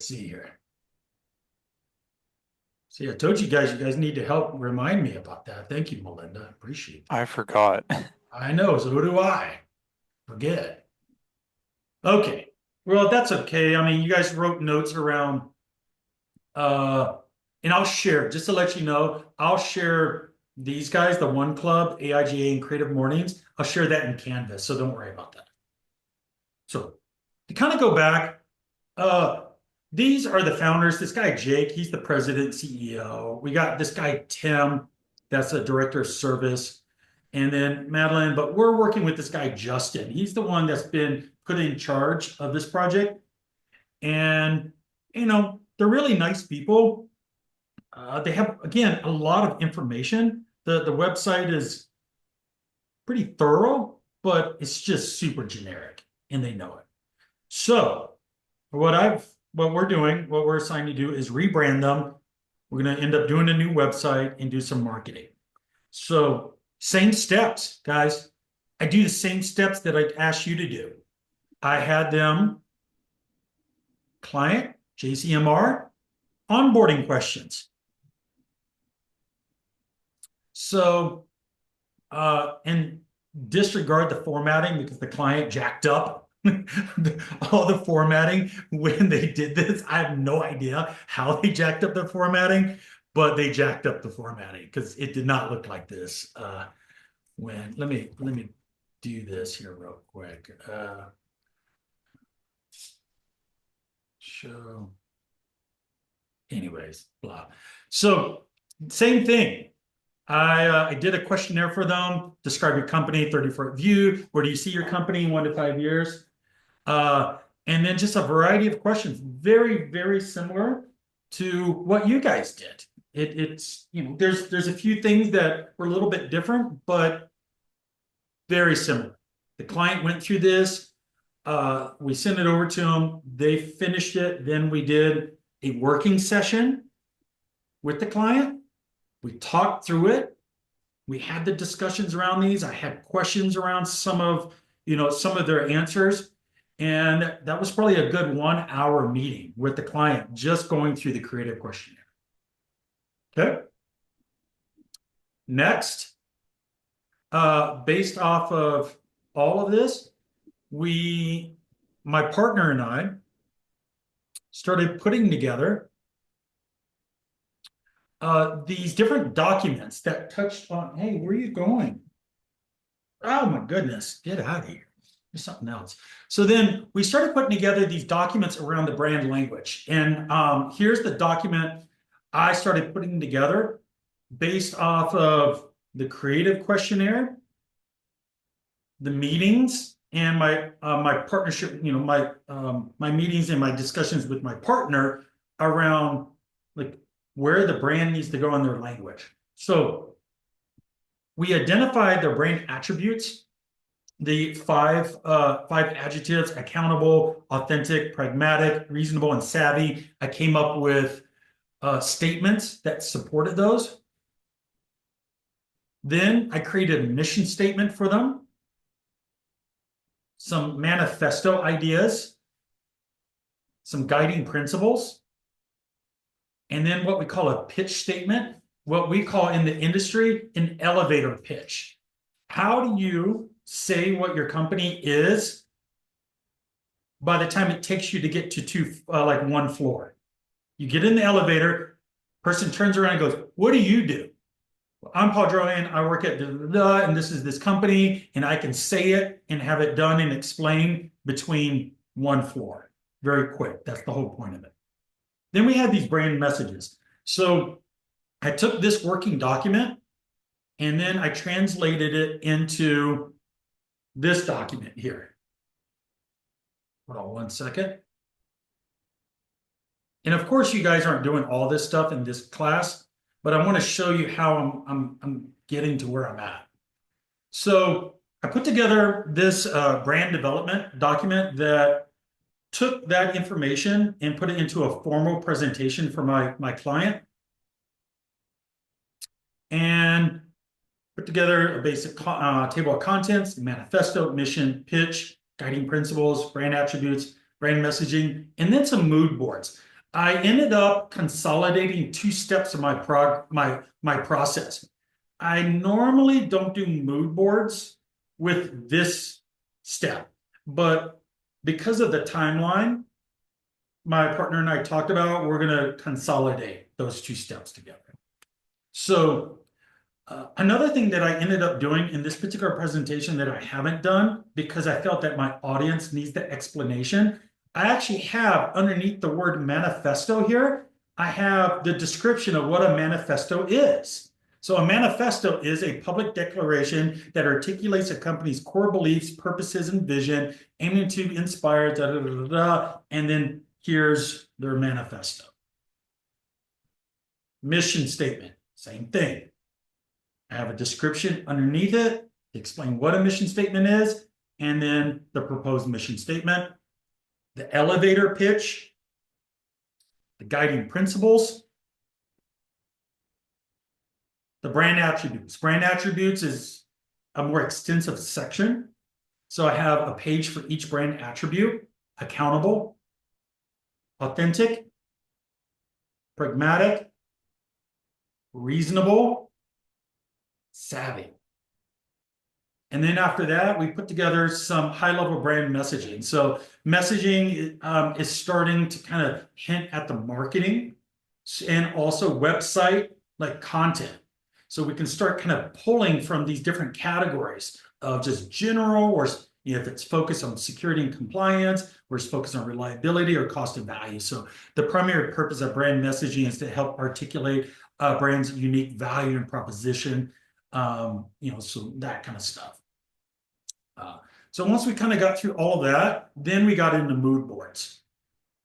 see here. See, I told you guys need to help remind me about that. Thank you, Melinda. Appreciate that. I forgot. I know, so do I. Forget. Okay. Well, that's okay. I mean, you guys wrote notes around uh and I'll share, just to let you know, I'll share these guys, the One Club, AIGA, and Creative Mornings. I'll share that in Canvas, so don't worry about that. So to kind of go back, uh these are the founders. This guy Jake, he's the president, CEO. We got this guy Tim, that's a director of service, and then Madeline. But we're working with this guy Justin. He's the one that's been put in charge of this project, and they're really nice people. They have, again, a lot of information. The website is pretty thorough, but it's just super generic, and they know it. So what we're doing, what we're assigned to do is rebrand them. We're going to end up doing a new website and do some marketing. So same steps, guys. I do the same steps that I asked you to do. I had them client, JCMR, onboarding questions. So, and disregard the formatting because the client jacked up all the formatting when they did this. I have no idea how they jacked up the formatting, but they jacked up the formatting because it did not look like this. Let me do this here real quick. Show. Anyways, blah. So same thing. I did a questionnaire for them. Describe your company, 30-foot view. Where do you see your company in 1 to 5 years? And then just a variety of questions, very, very similar to what you guys did. It's, there's a few things that were a little bit different, but very similar. The client went through this. We sent it over to them. They finished it. Then we did a working session with the client. We talked through it. We had the discussions around these. I had questions around some of their answers. And that was probably a good 1 hour meeting with the client, just going through the creative questionnaire. Okay. Next, based off of all of this, my partner and I started putting together these different documents that touched on, hey, where are you going? Oh my goodness, get out of here. There's something else. So then we started putting together these documents around the brand language. And here's the document I started putting together based off of the creative questionnaire, the meetings, and my partnership, my meetings and my discussions with my partner around like where the brand needs to go in their language. So we identified their brand attributes, the five adjectives: accountable, authentic, pragmatic, reasonable, and savvy. I came up with statements that supported those. Then I created a mission statement for them, some manifesto ideas, some guiding principles, and then what we call a pitch statement, what we call in the industry an elevator pitch. How do you say what your company is by the time it takes you to get to one floor? You get in the elevator, person turns around and goes, "What do you do?" "Well, I'm Paul Drohan, I work at and this is this company," and I can say it and have it done and explained between one floor. Very quick. That's the whole point of it. Then we had these brand messages. So I took this working document and then I translated it into this document here. Hold on 1 second. And of course, you guys aren't doing all this stuff in this class, but I want to show you how I'm getting to where I'm at. So I put together this brand development document that took that information and put it into a formal presentation for my client, and put together a basic table of contents, manifesto, mission, pitch, guiding principles, brand attributes, brand messaging, and then some mood boards. I ended up consolidating 2 steps of my process. I normally don't do mood boards with this step, but because of the timeline, my partner and I talked about, we're going to consolidate those 2 steps together. So another thing that I ended up doing in this particular presentation that I haven't done because I felt that my audience needs the explanation, I actually have underneath the word manifesto here, I have the description of what a manifesto is. So a manifesto is a public declaration that articulates a company's core beliefs, purposes, and vision, aiming to inspire, da, da, da, da, da, and then here's their manifesto. Mission statement, same thing. I have a description underneath it to explain what a mission statement is, and then the proposed mission statement, the elevator pitch, the guiding principles, the brand attributes. Brand attributes is a more extensive section. So I have a page for each brand attribute: accountable, authentic, pragmatic, reasonable, savvy. And then after that, we put together some high-level brand messaging. So messaging is starting to kind of hint at the marketing and also website like content. So we can start kind of pulling from these different categories of just general, or if it's focused on security and compliance, or it's focused on reliability or cost and value. So the primary purpose of brand messaging is to help articulate a brand's unique value and proposition, so that kind of stuff. So once we kind of got through all that, then we got into mood boards.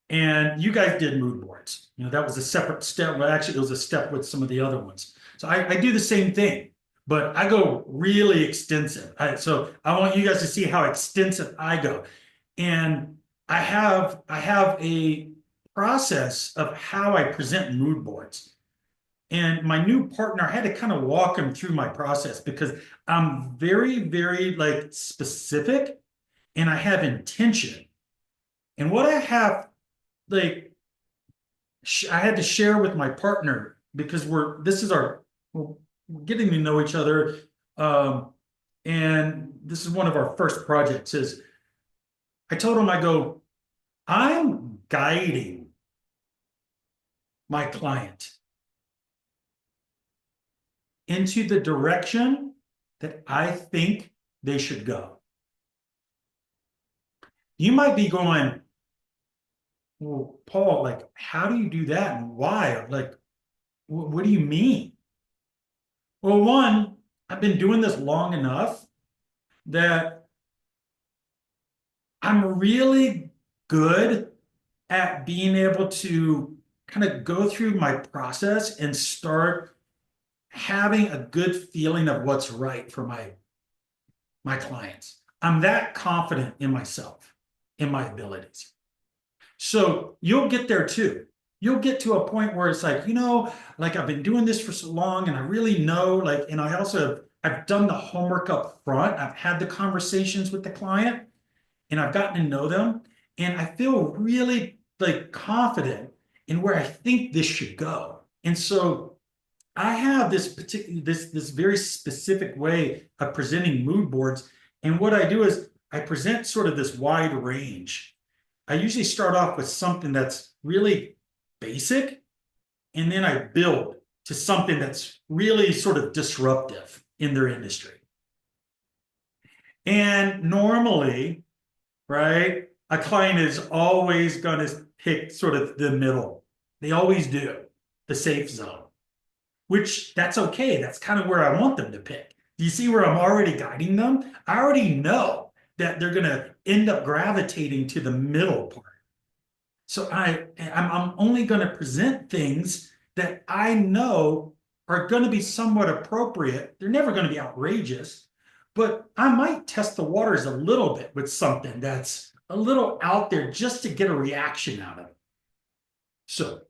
And you guys did mood boards. That was a separate step. Well, actually, it was a step with some of the other ones. So I do the same thing, but I go really extensive. So I want you guys to see how extensive I go. And I have a process of how I present mood boards. And my new partner, I had to kind of walk him through my process because I'm very, very specific and I have intention. And what I have, I had to share with my partner because we're getting to know each other. And this is one of our first projects is I told him, I'm guiding my client into the direction that I think they should go. You might be going, well, Paul, how do you do that and why? What do you mean? Well, one, I've been doing this long enough that I'm really good at being able to kind of go through my process and start having a good feeling of what's right for my clients. I'm that confident in myself, in my abilities. So you'll get there too. You'll get to a point where it's I've been doing this for so long and I really know, and I also I've done the homework up front. I've had the conversations with the client and I've gotten to know them. And I feel really confident in where I think this should go. And so I have this very specific way of presenting mood boards. And what I do is I present sort of this wide range. I usually start off with something that's really basic, and then I build to something that's really sort of disruptive in their industry. And normally, right, a client is always going to pick sort of the middle. They always do, the safe zone, which that's okay. That's kind of where I want them to pick. Do you see where I'm already guiding them? I already know that they're going to end up gravitating to the middle part. So I'm only going to present things that I know are going to be somewhat appropriate. They're never going to be outrageous, but I might test the waters a little bit with something that's a little out there just to get a reaction out of it. So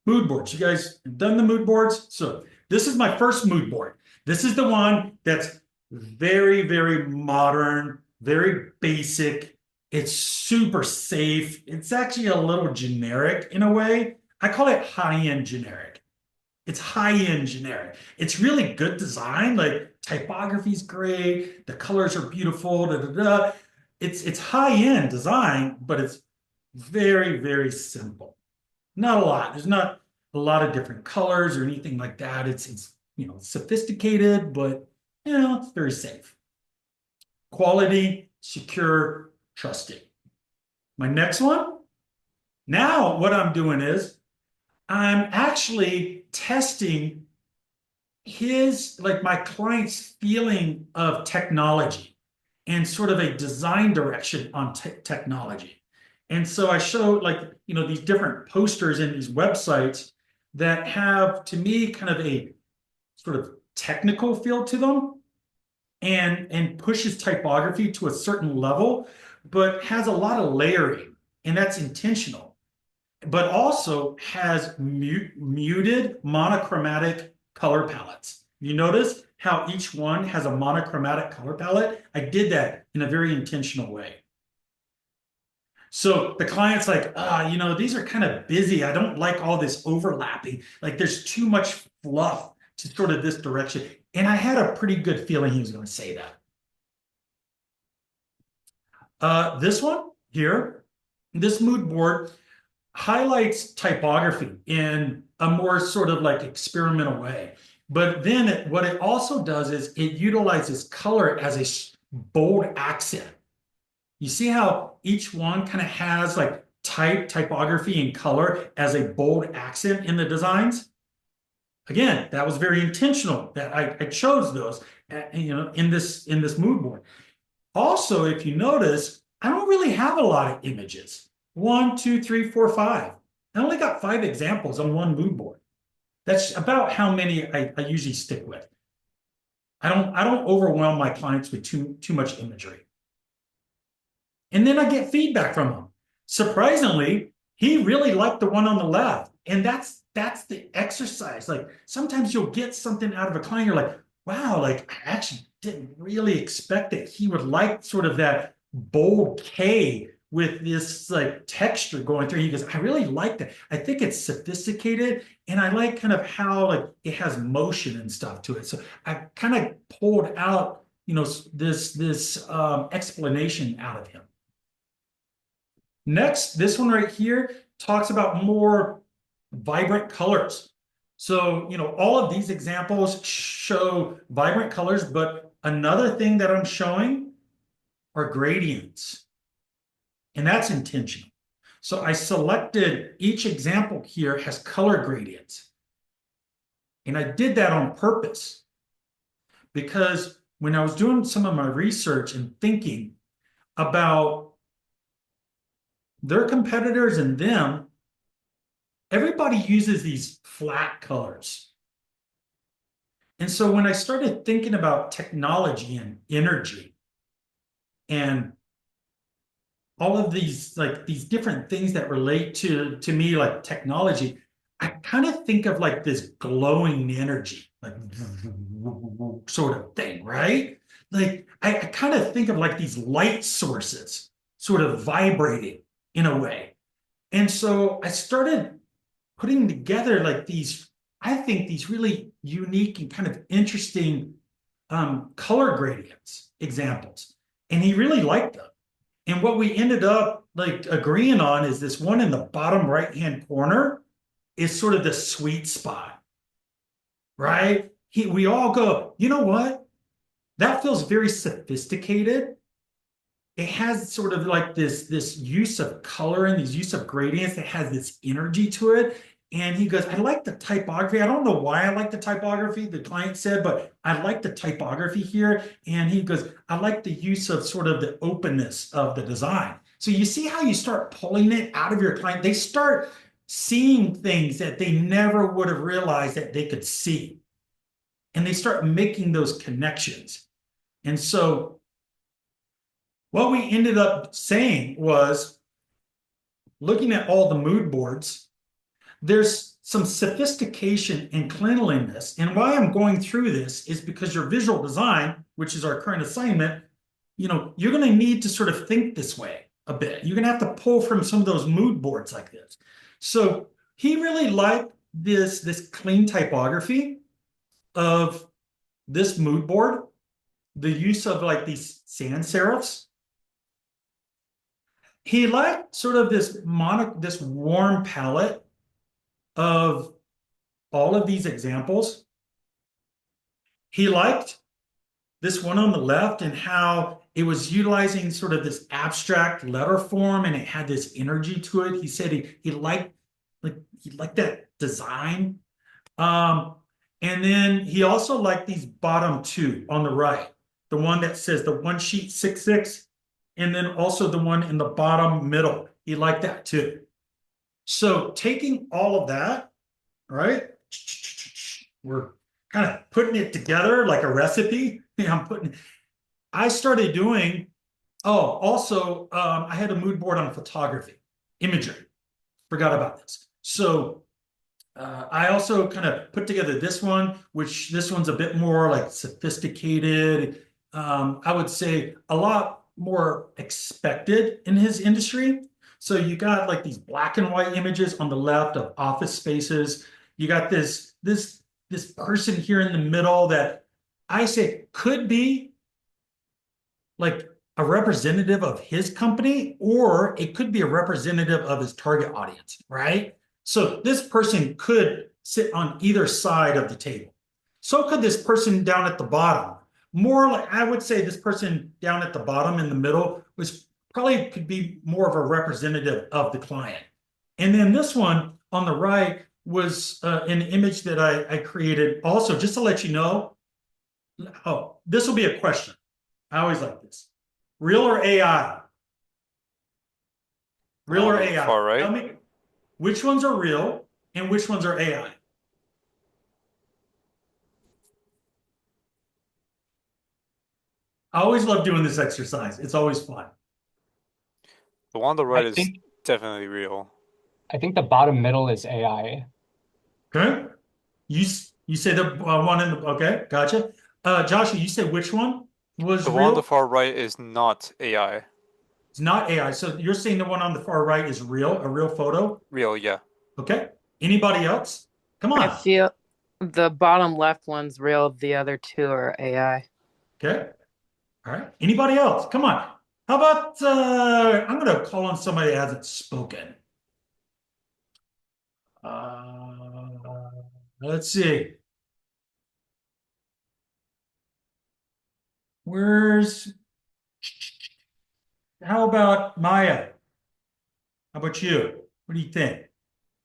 mood boards, you guys have done the mood boards? So this is my first mood board. This is the one that's very, very modern, very basic, It's super safe. It's actually a little generic in a way. I call it high-end generic. It's high-end generic. It's really good design. Like typography's great. The colors are beautiful. Da, da, da. It's high-end design, but it's very, very simple. Not a lot. There's not a lot of different colors or anything like that. It's sophisticated, but it's very safe. Quality, secure, trusted. My next one. Now what I'm doing is I'm actually testing my client's feeling of technology and sort of a design direction on technology. And so I show these different posters in these websites that have, to me, kind of a sort of technical feel to them and pushes typography to a certain level, but has a lot of layering, and that's intentional, but also has muted monochromatic color palettes. You notice how each one has a monochromatic color palette? I did that in a very intentional way. So the client's like, these are kind of busy. I don't like all this overlapping. Like there's too much fluff to sort of this direction. And I had a pretty good feeling he was going to say that. This one here, this mood board highlights typography in a more sort of like experimental way. But then what it also does is it utilizes color as a bold accent. You see how each one kind of has like typography and color as a bold accent in the designs? Again, that was very intentional that I chose those, in this mood board. Also, if you notice, I don't really have a lot of images. 1, 2, 3, 4, 5. I only got 5 examples on one mood board. That's about how many I usually stick with. I don't overwhelm my clients with too much imagery. And then I get feedback from them. Surprisingly, he really liked the one on the left. And that's the exercise. Like sometimes you'll get something out of a client, you're like, wow, like I actually didn't really expect that he would like sort of that bold K with this like texture going through. He goes, I really like that. I think it's sophisticated, and I like kind of how like it has motion and stuff to it. So I kind of pulled out, this explanation out of him. Next, this one right here talks about more vibrant colors. So, all of these examples show vibrant colors, but another thing that I'm showing are gradients. And that's intentional. So I selected each example here has color gradients. And I did that on purpose because when I was doing some of my research and thinking about their competitors and them, everybody uses these flat colors. And so when I started thinking about technology and energy and all of these different things that relate to me, like technology, I kind of think of like this glowing energy, like sort of thing, right? Like I kind of think of like these light sources sort of vibrating in a way. And so I started putting together like these, I think these really unique and kind of interesting color gradients examples. And he really liked them. And what we ended up like agreeing on is this one in the bottom right-hand corner is sort of the sweet spot, right? We all go, you know what? That feels very sophisticated. It has sort of like this use of color and these use of gradients that has this energy to it. And he goes, I like the typography. I don't know why I like the typography, the client said, but I like the typography here. And he goes, I like the use of sort of the openness of the design. So you see how you start pulling it out of your client. They start seeing things that they never would have realized that they could see. And they start making those connections. And so what we ended up saying was, looking at all the mood boards, there's some sophistication and cleanliness. And why I'm going through this is because your visual design, which is our current assignment, you're going to need to sort of think this way. a bit. You're gonna have to pull from some of those mood boards like this. So he really liked this clean typography of this mood board, the use of like these sans serifs. He liked sort of this warm palette of all of these examples. He liked this one on the left and how it was utilizing sort of this abstract letter form and it had this energy to it. He said he liked that design. And then he also liked these bottom two on the right, the one that says the one sheet 6.6, and then also the one in the bottom middle. He liked that too. So taking all of that, right? We're kind of putting it together like a recipe. I started doing, also, I had a mood board on photography, imagery. Forgot about this. So I also kind of put together this one, which this one's a bit more like sophisticated. I would say a lot more expected in his industry. So you got like these black and white images on the left of office spaces. You got this person here in the middle that I say could be like a representative of his company, or it could be a representative of his target audience, right? So this person could sit on either side of the table. So could this person down at the bottom. More like, I would say this person down at the bottom in the middle was probably could be more of a representative of the client. And then this one on the right was an image that I created also, just to let you know. Oh, this will be a question. I always like this. Real or AI? Real or AI? Far right. Tell me which ones are real and which ones are AI. I always love doing this exercise. It's always fun. The one on the right I is think definitely real. I think the bottom middle is AI. Okay. You say the one in the okay, gotcha. Joshua, you said which one was The one on the real? far right is not AI. It's not AI. So you're saying the one on the far right is real, a real photo? Real, yeah. Okay. Anybody else? Come I on. feel the bottom left one's real, the other two are AI. Okay. All right. Anybody else? Come on. How about I'm gonna call on somebody that hasn't spoken. Let's see. Where's how about Maya? How about you? What do you think?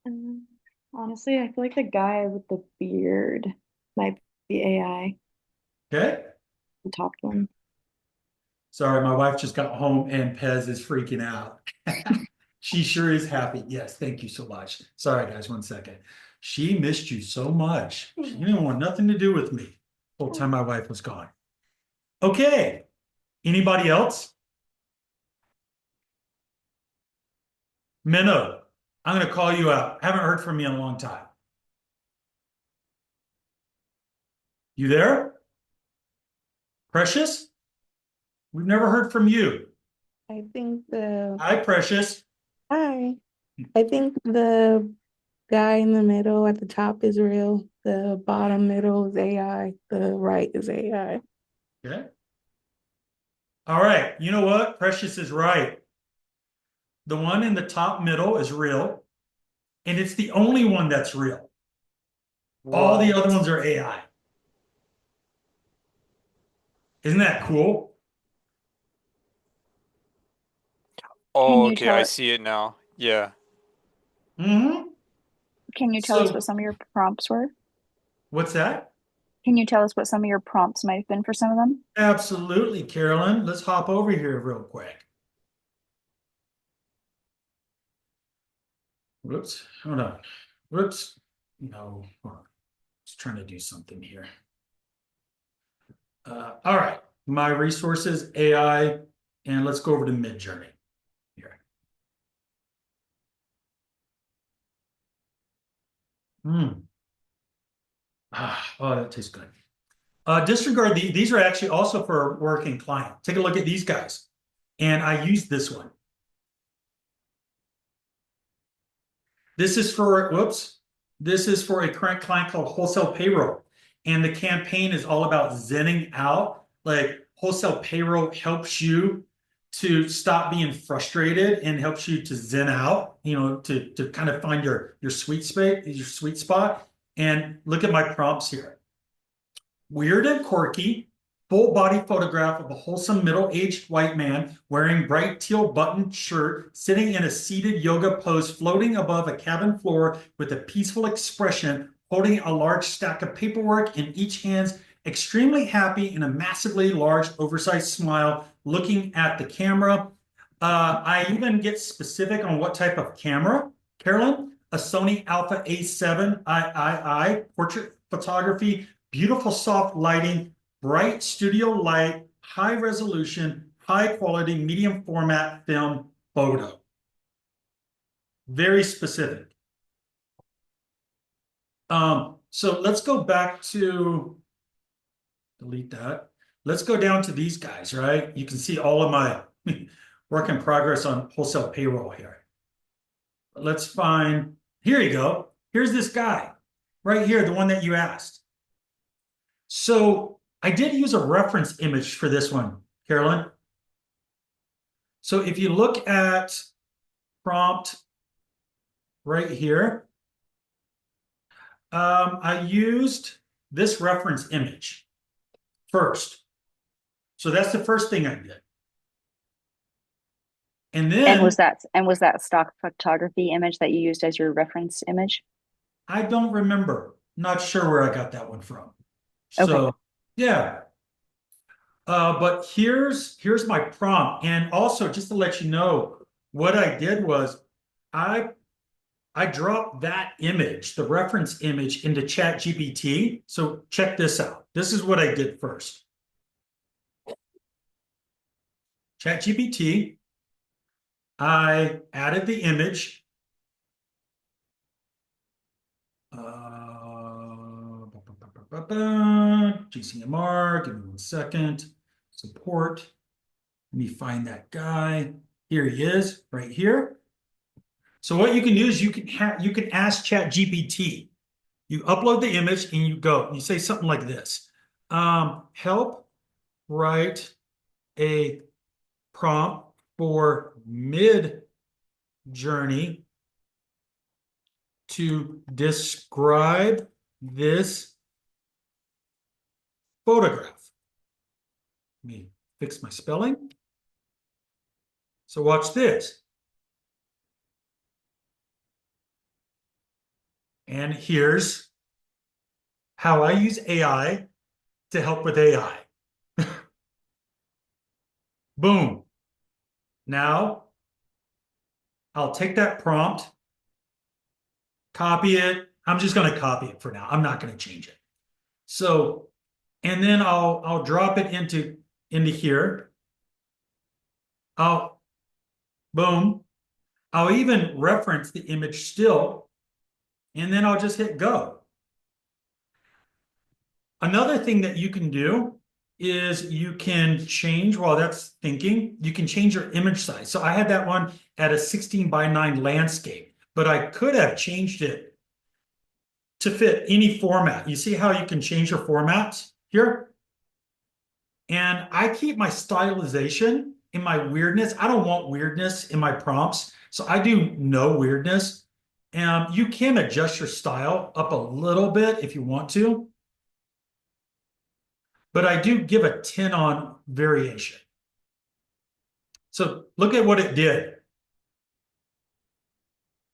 Um, Honestly, I feel like the guy with the beard might be AI, Okay. the top one. Sorry, my wife just got home and Pez is freaking out. She sure is happy. Yes, thank you so much. Sorry, guys, one second. She missed you so much. She didn't want nothing to do with me the whole time my wife was gone. Okay. Anybody else? Minnow, I'm going to call you out. Haven't heard from you in a long time. You there? Precious? We've never heard from you. I think the Hi, Precious. Hi. I think the guy in the middle at the top is real. The bottom middle is AI. The right is AI. Okay. All right. You know what? Precious is right. The one in the top middle is real, and it's the only one that's real. All the other ones are AI. Isn't that cool? Oh, you okay, I tell see it now. Yeah. Mm-hmm. Can you tell us what some of your prompts were? What's that? Can you tell us what some of your prompts might have been for some of them? Absolutely, Carolyn. Let's hop over here real quick. Whoops. Hold on. Whoops. No. Hold on. I was trying to do something here. All right. My resources, AI, and let's go over to Midjourney here. Oh, that tastes good. Disregard these are actually also for working client. Take a look at these guys. And I used this one. This is for, whoops, this is for a current client called Wholesale Payroll. And the campaign is all about zenning out. Like Wholesale Payroll helps you to stop being frustrated and helps you to zen out, to kind of find your sweet space, your sweet spot. And look at my prompts here. Weird and quirky, full body photograph of a wholesome middle-aged white man wearing bright teal buttoned shirt, sitting in a seated yoga pose, floating above a cabin floor with a peaceful expression, holding a large stack of paperwork in each hand, extremely happy in a massively large oversized smile, looking at the camera. I even get specific on what type of camera, Carolyn. A Sony Alpha A7 III portrait photography, beautiful soft lighting, bright studio light, high resolution, high quality, medium format film photo. Very specific. So let's go back to, delete that. Let's go down to these guys, right? You can see all of my work in progress on Wholesale Payroll here. Let's find, here you go. Here's this guy right here, the one that you asked. So I did use a reference image for this one, Carolyn. So if you look at prompt right here, I used this reference image first. So that's the first thing I did. And then And was that stock photography image that you used as your reference image? I don't remember. Not sure where I got that one from. Okay. So yeah. But here's my prompt. And also just to let you know, what I did was I dropped that image, the reference image, into ChatGPT. So check this out. This is what I did first. ChatGPT, I added the image. GCMR, give me 1 second. Support. Let me find that guy. Here he is, right here. So what you can do is you can ask ChatGPT. You upload the image and you go. You say something like this: help write a prompt for Mid-Journey to describe this photograph. Let me fix my spelling. So watch this. And here's how I use AI to help with AI. Boom. Now, I'll take that prompt, copy it. I'm just going to copy it for now. I'm not going to change it. So, and then I'll drop it into here. Boom. I'll even reference the image still, and then I'll just hit go. Another thing that you can do is you can change, while that's thinking, you can change your image size. So I had that one at a 16:9 landscape, but I could have changed it to fit any format. You see how you can change your formats here? And I keep my stylization in my weirdness. I don't want weirdness in my prompts, so I do no weirdness. And you can adjust your style up a little bit if you want to. But I do give a 10 on variation. So look at what it did.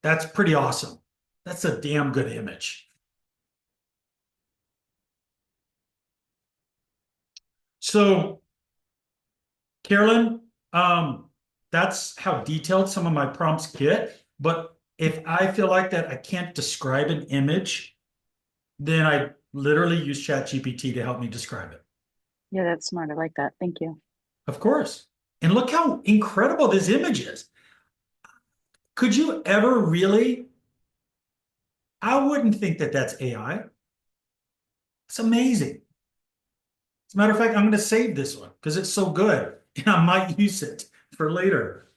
That's pretty awesome. That's a damn good image. So, Carolyn, that's how detailed some of my prompts get. But if I feel like that I can't describe an image, then I literally use ChatGPT to help me describe it. Yeah, that's smart. I like that. Thank you. Of course. And look how incredible this image is. Could you ever really? I wouldn't think that that's AI. It's amazing. As a matter of fact, I'm going to save this one because it's so good and I might use it for later.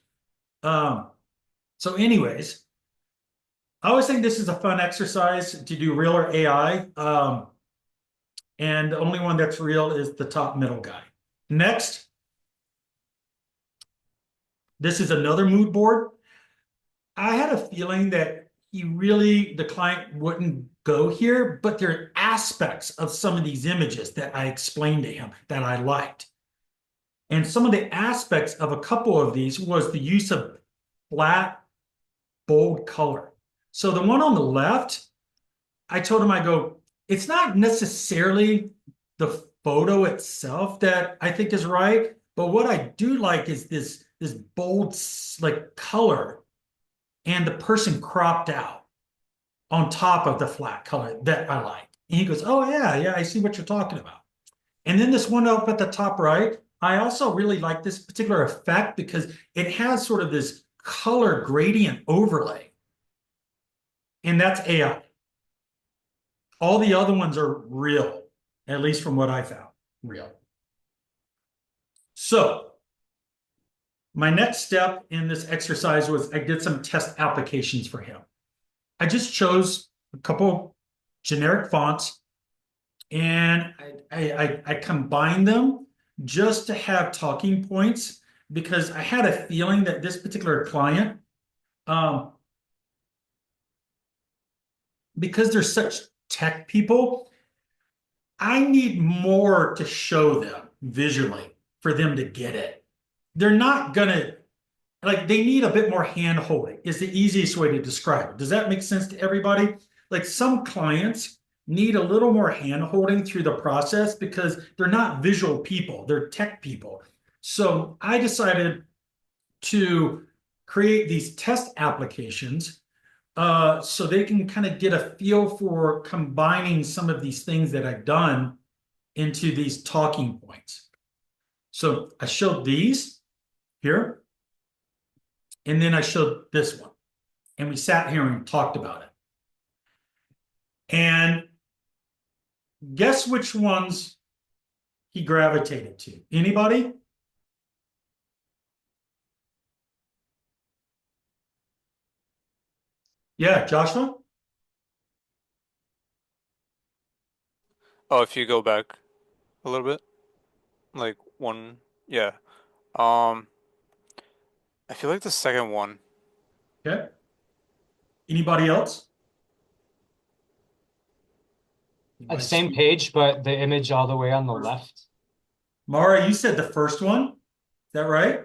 So anyways, I always think this is a fun exercise to do real or AI. And the only one that's real is the top middle guy. Next, this is another mood board. I had a feeling that the client wouldn't go here, but there are aspects of some of these images that I explained to him that I liked. And some of the aspects of a couple of these was the use of flat, bold color. So the one on the left, I told him, I go, it's not necessarily the photo itself that I think is right, but what I do like is this bold like color and the person cropped out on top of the flat color that I like. And he goes, oh yeah, I see what you're talking about. And then this one up at the top right, I also really like this particular effect because it has sort of this color gradient overlay. And that's AI. All the other ones are real, at least from what I found, real. So my next step in this exercise was I did some test applications for him. I just chose a couple generic fonts and I combined them just to have talking points because I had a feeling that this particular client, because they're such tech people, I need more to show them visually for them to get it. They're not gonna, like, they need a bit more hand holding is the easiest way to describe it. Does that make sense to everybody? Like some clients need a little more hand holding through the process because they're not visual people, they're tech people. So I decided to create these test applications so they can kind of get a feel for combining some of these things that I've done into these talking points. So I showed these here, and then I showed this one, and we sat here and talked about it. And guess which ones he gravitated to? Anybody? Yeah, Joshua? Oh, if you go back a little bit, like one, yeah. I feel like the second one. Okay. Anybody else? Same page, but the image all the way on the left. Mara, you said the first one. Is that right?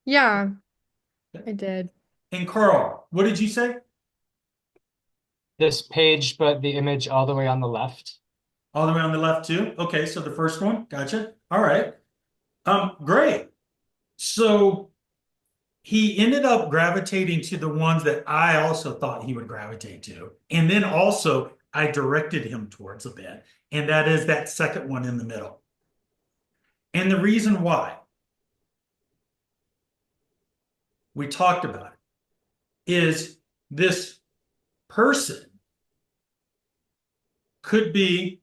Yeah, I did. And Carl, what did you say? This page, but the image all the way on the left. All the way on the left too? Okay, so the first one. Gotcha. All right. Great. So he ended up gravitating to the ones that I also thought he would gravitate to. And then also I directed him towards a bit. And that is that second one in the middle. And the reason why we talked about it is this person could be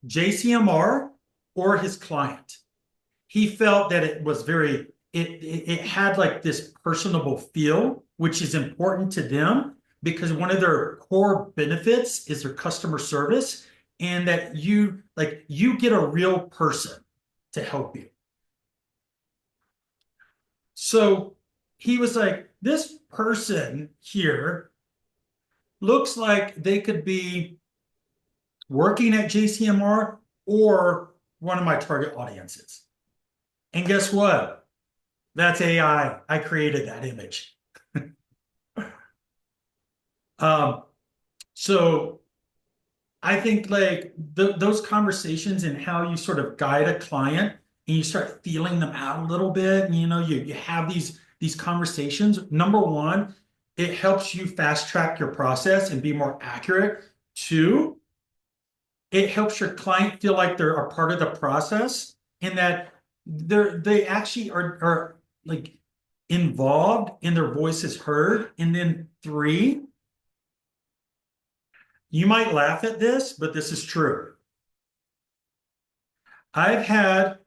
JCMR or his client. He felt that it was it had like this personable feel, which is important to them because one of their core benefits is their customer service and that you get a real person to help you. So he was like, this person here looks like they could be working at JCMR or one of my target audiences. And guess what? That's AI. I created that image. So I think like those conversations and how you sort of guide a client and you start feeling them out a little bit, and you have these conversations. Number one, it helps you fast track your process and be more accurate. Two, it helps your client feel like they're a part of the process and that they actually are like involved and their voice is heard. And then three, you might laugh at this, but this is true. I've had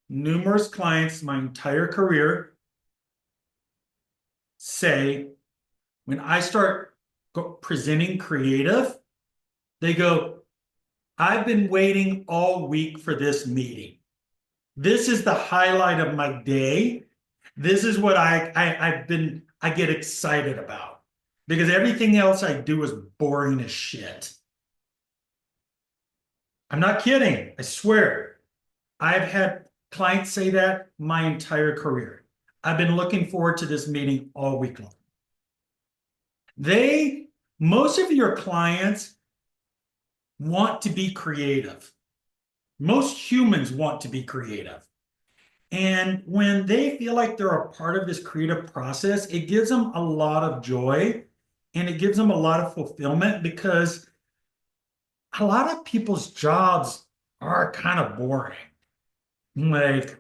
numerous clients my entire career say, when I start presenting creative, they go, I've been waiting all week for this meeting. This is the highlight of my day. This is what I get excited about, because everything else I do is boring as shit. I'm not kidding. I swear. I've had clients say that my entire career. I've been looking forward to this meeting all week long. Most of your clients want to be creative. Most humans want to be creative. And when they feel like they're a part of this creative process, it gives them a lot of joy and it gives them a lot of fulfillment, because a lot of people's jobs are kind of boring. Like,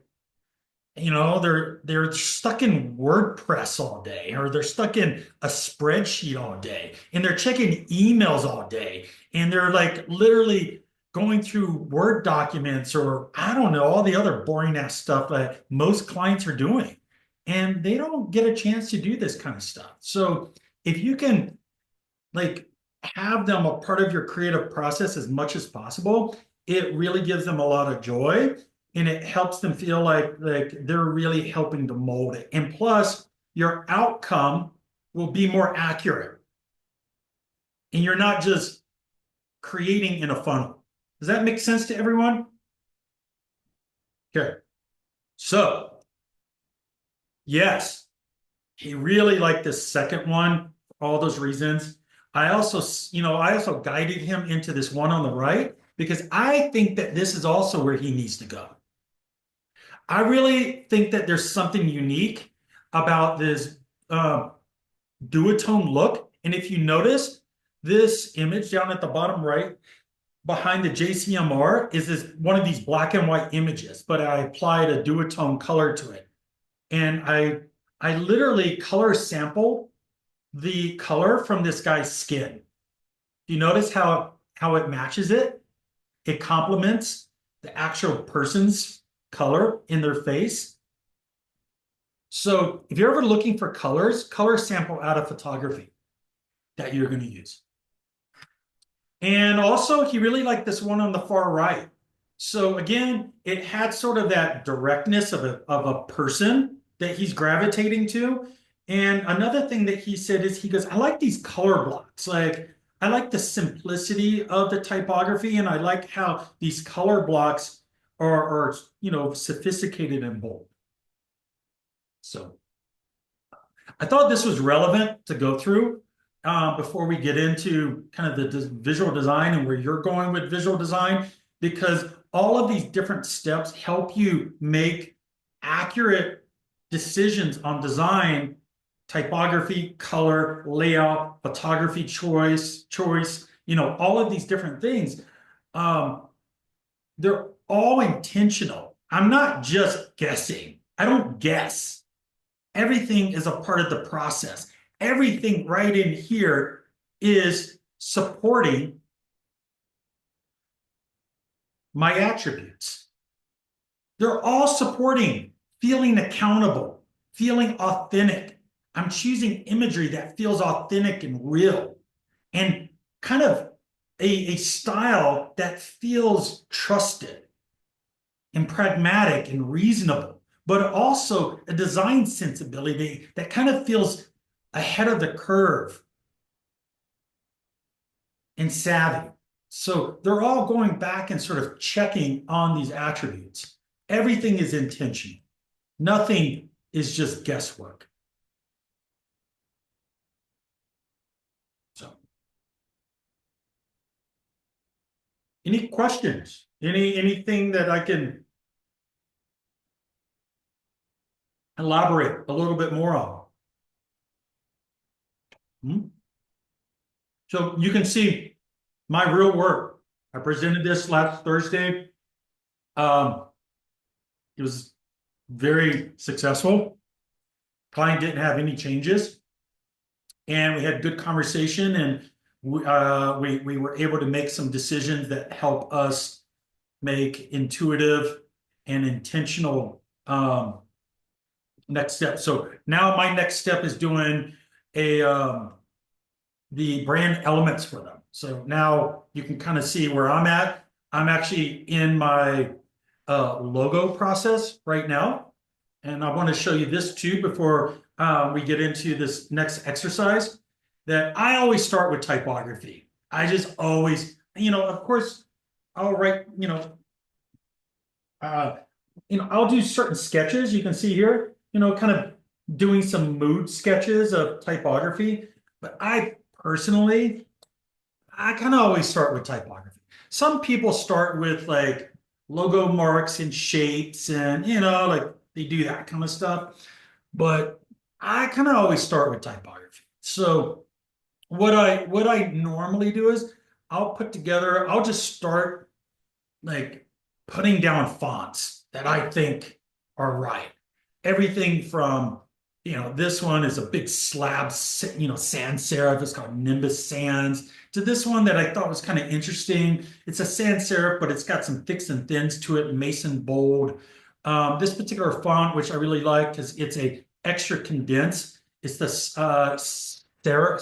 they're stuck in WordPress all day, or they're stuck in a spreadsheet all day, and they're checking emails all day, and they're like literally going through Word documents, or I don't know, all the other boring ass stuff that most clients are doing. And they don't get a chance to do this kind of stuff. So if you can like have them a part of your creative process as much as possible, it really gives them a lot of joy, and it helps them feel like they're really helping to mold it. And plus, your outcome will be more accurate. And you're not just creating in a funnel. Does that make sense to everyone? Okay. So, yes, he really liked this second one for all those reasons. I also guided him into this one on the right, because I think that this is also where he needs to go. I really think that there's something unique about this duotone look. And if you notice, this image down at the bottom right behind the JCMR is one of these black and white images, but I applied a duotone color to it. And I literally color sample the color from this guy's skin. You notice how it matches it? It complements the actual person's color in their face. So if you're ever looking for colors, color sample out of photography that you're going to use. And also, he really liked this one on the far right. So again, it had sort of that directness of a person that he's gravitating to. And another thing that he said is, he goes, I like these color blocks. Like, I like the simplicity of the typography, and I like how these color blocks are sophisticated and bold. So I thought this was relevant to go through before we get into kind of the visual design and where you're going with visual design, because all of these different steps help you make accurate decisions on design, typography, color, layout, photography choice, all of these different things. They're all intentional. I'm not just guessing. I don't guess. Everything is a part of the process. Everything right in here is supporting my attributes. They're all supporting feeling accountable, feeling authentic. I'm choosing imagery that feels authentic and real, and kind of a style that feels trusted and pragmatic and reasonable, but also a design sensibility that kind of feels ahead of the curve and savvy. So they're all going back and sort of checking on these attributes. Everything is intentional. Nothing is just guesswork. So, any questions? Anything that I can elaborate a little bit more on? So you can see my real work. I presented this last Thursday. It was very successful. Client didn't have any changes, and we had good conversation, and we were able to make some decisions that help us make intuitive and intentional next step. So now my next step is doing the brand elements for them. So now you can kind of see where I'm at. I'm actually in my logo process right now. And I want to show you this too before we get into this next exercise, that I always start with typography. I just always, of course, I'll write, I'll do certain sketches. You can see here, kind of doing some mood sketches of typography. But I personally, I kind of always start with typography. Some people start with like logo marks and shapes and, like they do that kind of stuff. But I kind of always start with typography. So what I normally do is I'll just start like putting down fonts that I think are right. Everything from, this one is a big slab, sans serif. It's called Nimbus Sans. To this one that I thought was kind of interesting. It's a sans serif, but it's got some thicks and thins to it, Mason bold. This particular font, which I really like, because it's a extra condensed. It's the Sarah.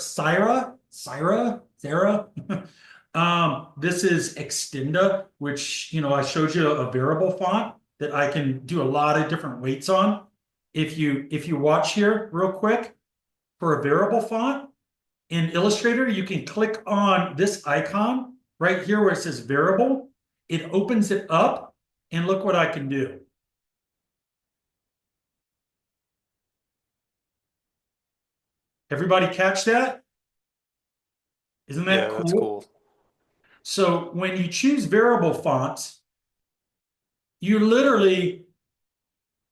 This is Extenda, which, I showed you a variable font that I can do a lot of different weights on. If you watch here real quick, for a variable font in Illustrator, you can click on this icon right here where it says variable. It opens it up, and look what I can do. Everybody catch that? Isn't that Yeah, cool? that's cool. So when you choose variable fonts, you literally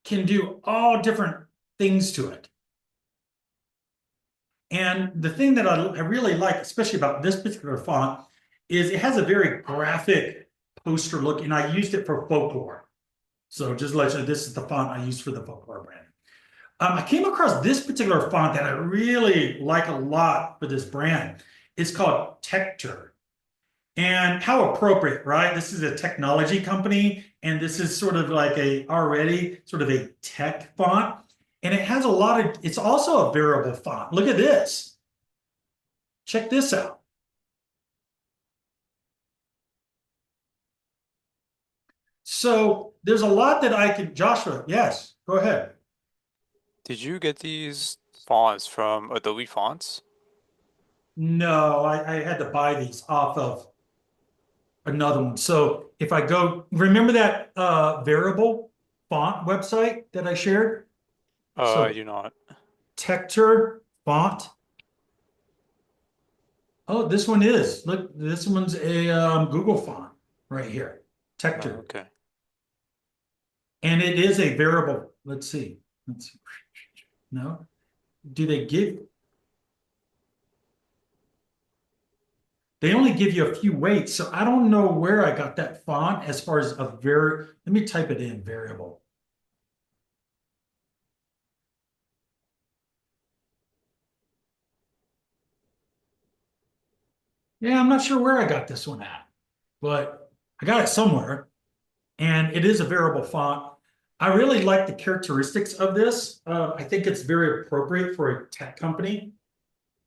can do all different things to it. And the thing that I really like, especially about this particular font, is it has a very graphic poster look, and I used it for folklore. So just to let you know, this is the font I used for the folklore brand. I came across this particular font that I really like a lot for this brand. It's called Tector. And how appropriate, right? This is a technology company, and this is sort of like already sort of a tech font. And it has it's also a variable font. Look at this. Check this out. So there's a lot that I could, Joshua, yes, go ahead. Did you get these fonts from Adobe Fonts? No, I had to buy these off of another one. So if I go, remember that variable font website that I shared? I do not. Tector font. Oh, this one is. Look, this one's a Google font right here. Tector. Oh, okay. And it is a variable. Let's see. No. Do they give? They only give you a few weights. So I don't know where I got that font as far as let me type it in, variable. Yeah, I'm not sure where I got this one at, but I got it somewhere. And it is a variable font. I really like the characteristics of this. I think it's very appropriate for a tech company.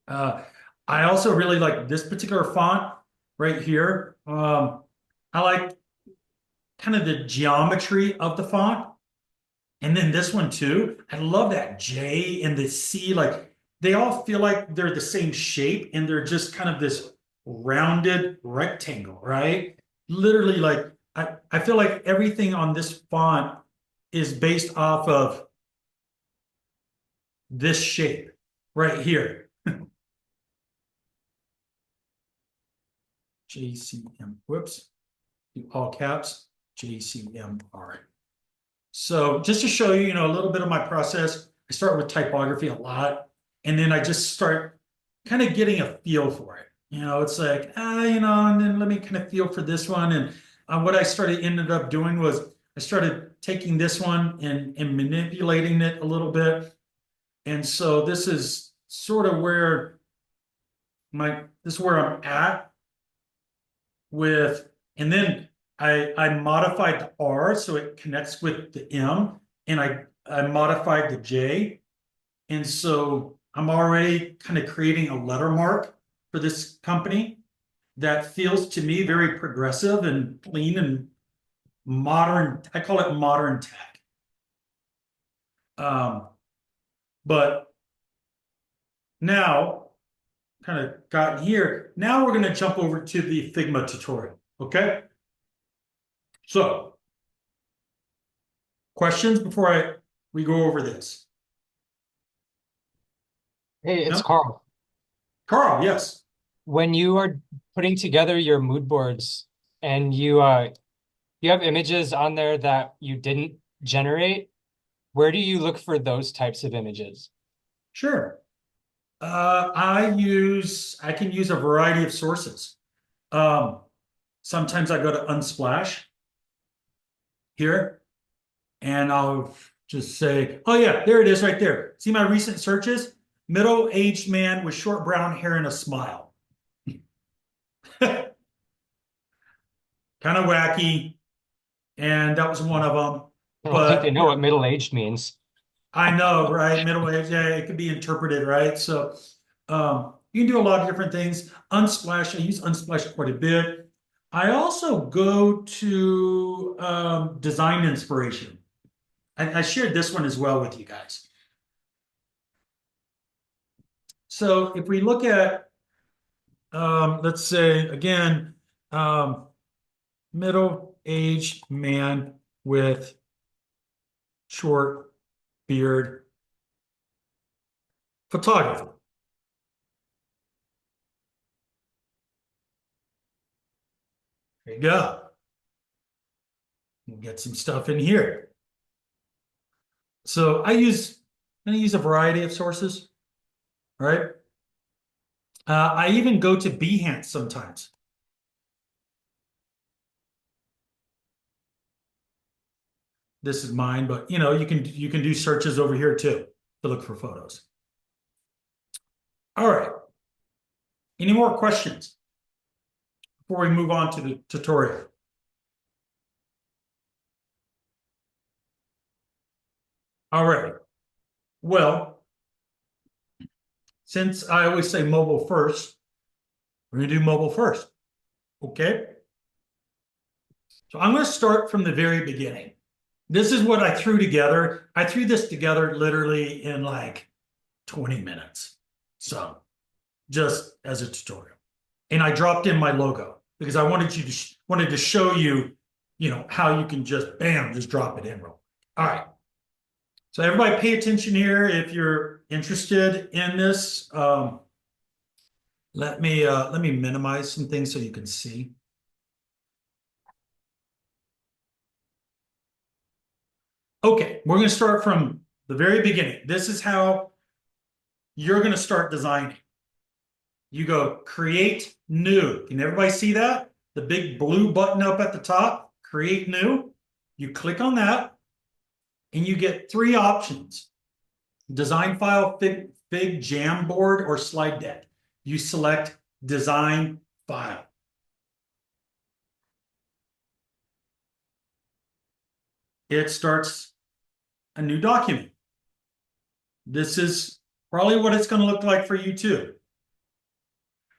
I also really like this particular font right here. I like kind of the geometry of the font. And then this one too. I love that J and the C, like they all feel like they're the same shape, and they're just kind of this rounded rectangle, right? Literally, like I feel like everything on this font is based off of this shape right here. JCM, whoops, all caps, JCM, all right. So just to show you, a little bit of my process, I start with typography a lot, and then I just start kind of getting a feel for it. It's like, and then let me kind of feel for this one. And what I ended up doing was I started taking this one and manipulating it a little bit. And so this is sort of where this is where I'm at with, and then I modified the R so it connects with the M, and I modified the J. And so I'm already kind of creating a letter mark for this company that feels to me very progressive and clean and modern. I call it modern tech. But now, kind of gotten here, now we're going to jump over to the Figma tutorial. Okay. So, questions before we go over this? Hey, it's No? Carl. Carl, yes. When you are putting together your mood boards and you have images on there that you didn't generate, where do you look for those types of images? Sure. I can use a variety of sources. Sometimes I go to Unsplash here, and I'll just say, oh yeah, there it is right there. See my recent searches? Middle-aged man with short brown hair and a smile. Kind of wacky, and that was one of them. I don't think But they know what middle-aged means. I know, right? Middle-aged, yeah, it could be interpreted, right? So you can do a lot of different things. Unsplash, I use Unsplash quite a bit. I also go to design inspiration. I shared this one as well with you guys. So if we look at, let's say, again, middle-aged man with short beard photography. There you go. We'll get some stuff in here. So I use a variety of sources, right? I even go to Behance sometimes. This is mine, but you know, you can do searches over here too to look for photos. All right. Any more questions before we move on to the tutorial? All right. Well, since I always say mobile first, we're going to do mobile first. Okay. So I'm going to start from the very beginning. This is what I threw together. I threw this together literally in like 20 minutes. So just as a tutorial. And I dropped in my logo because I wanted to show you, how you can just bam, just drop it in real. All right. So everybody pay attention here if you're interested in this. Let me minimize some things so you can see. Okay, we're going to start from the very beginning. This is how you're going to start designing. You go create new. Can everybody see that? The big blue button up at the top, create new. You click on that and you get 3 options. Design file, Fig, Jamboard, or slide deck. You select design file. It starts a new document. This is probably what it's going to look like for you too.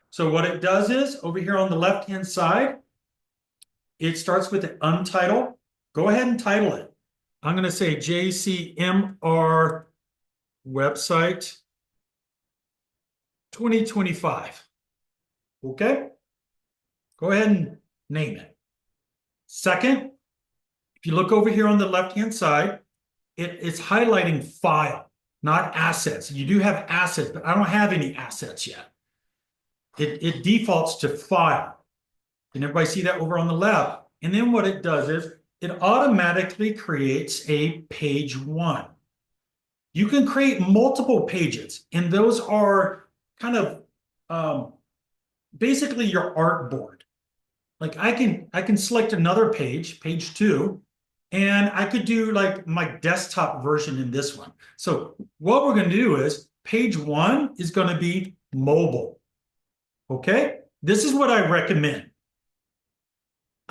So what it does is over here on the left-hand side, it starts with the untitled. Go ahead and title it. I'm going to say JCMR website 2025. Okay? Go ahead and name it. Second, if you look over here on the left-hand side, it's highlighting file, not assets. You do have assets, but I don't have any assets yet. It defaults to file. Can everybody see that over on the left? And then what it does is it automatically creates a page 1. You can create multiple pages, and those are kind of basically your artboard. Like I can select another page, page 2, and I could do like my desktop version in this one. So what we're going to do is page 1 is going to be mobile. Okay? This is what I recommend.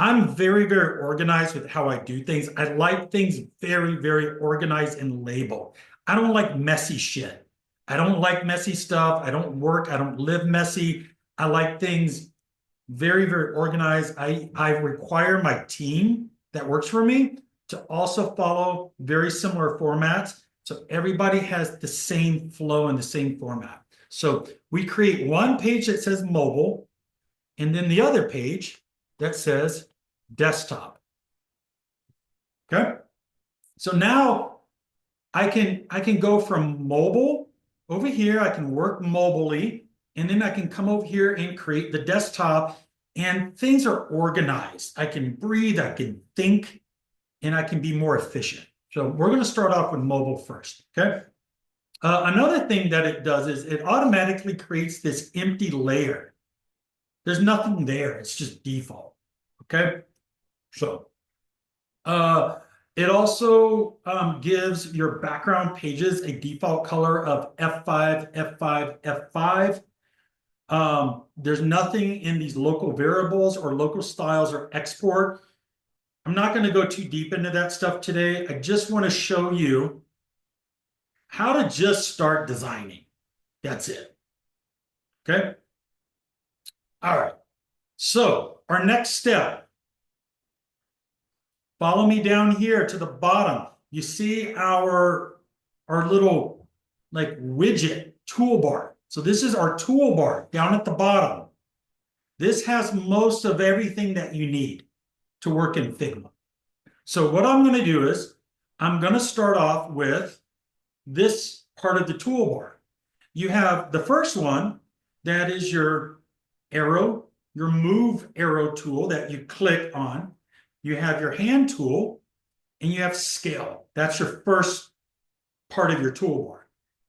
I'm very, very organized with how I do things. I like things very, very organized and labeled. I don't like messy shit. I don't like messy stuff. I don't work. I don't live messy. I like things very, very organized. I require my team that works for me to also follow very similar formats. So everybody has the same flow and the same format. So we create one page that says mobile, and then the other page that says desktop. Okay. So now I can go from mobile over here. I can work mobilely, and then I can come over here and create the desktop, and things are organized. I can breathe, I can think, and I can be more efficient. So we're going to start off with mobile first. Okay. Another thing that it does is it automatically creates this empty layer. There's nothing there. It's just default. Okay. So it also gives your background pages a default color of F5, F5, F5. There's nothing in these local variables or local styles or export. I'm not going to go too deep into that stuff today. I just want to show you how to just start designing. That's it. Okay. All right. So our next step, follow me down here to the bottom. You see our little like widget toolbar. So this is our toolbar down at the bottom. This has most of everything that you need to work in Figma. So what I'm going to do is I'm going to start off with this part of the toolbar. You have the first one, that is your arrow, your move arrow tool that you click on. You have your hand tool, and you have scale. That's your first part of your toolbar.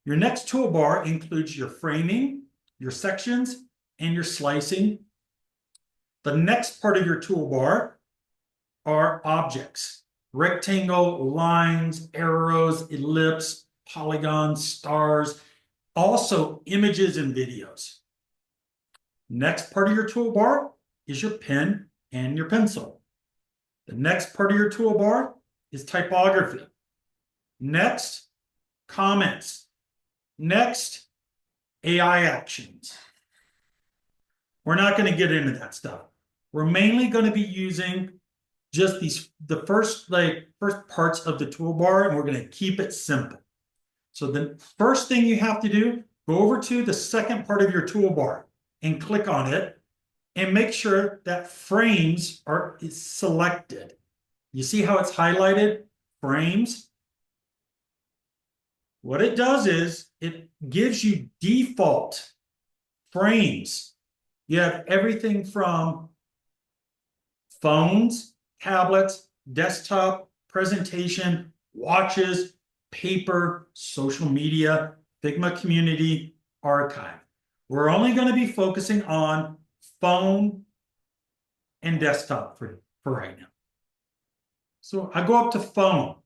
Your next toolbar includes your framing, your sections, and your slicing. The next part of your toolbar are objects: rectangle, lines, arrows, ellipse, polygons, stars, also images and videos. Next part of your toolbar is your pen and your pencil. The next part of your toolbar is typography. Next, comments. Next, AI actions. We're not going to get into that stuff. We're mainly going to be using just the first parts of the toolbar, and we're going to keep it simple. So the first thing you have to do, go over to the second part of your toolbar and click on it, and make sure that frames is selected. You see how it's highlighted? Frames. What it does is it gives you default frames. You have everything from phones, tablets, desktop, presentation, watches, paper, social media, Figma community, archive. We're only going to be focusing on phone and desktop for right now. So I go up to phone.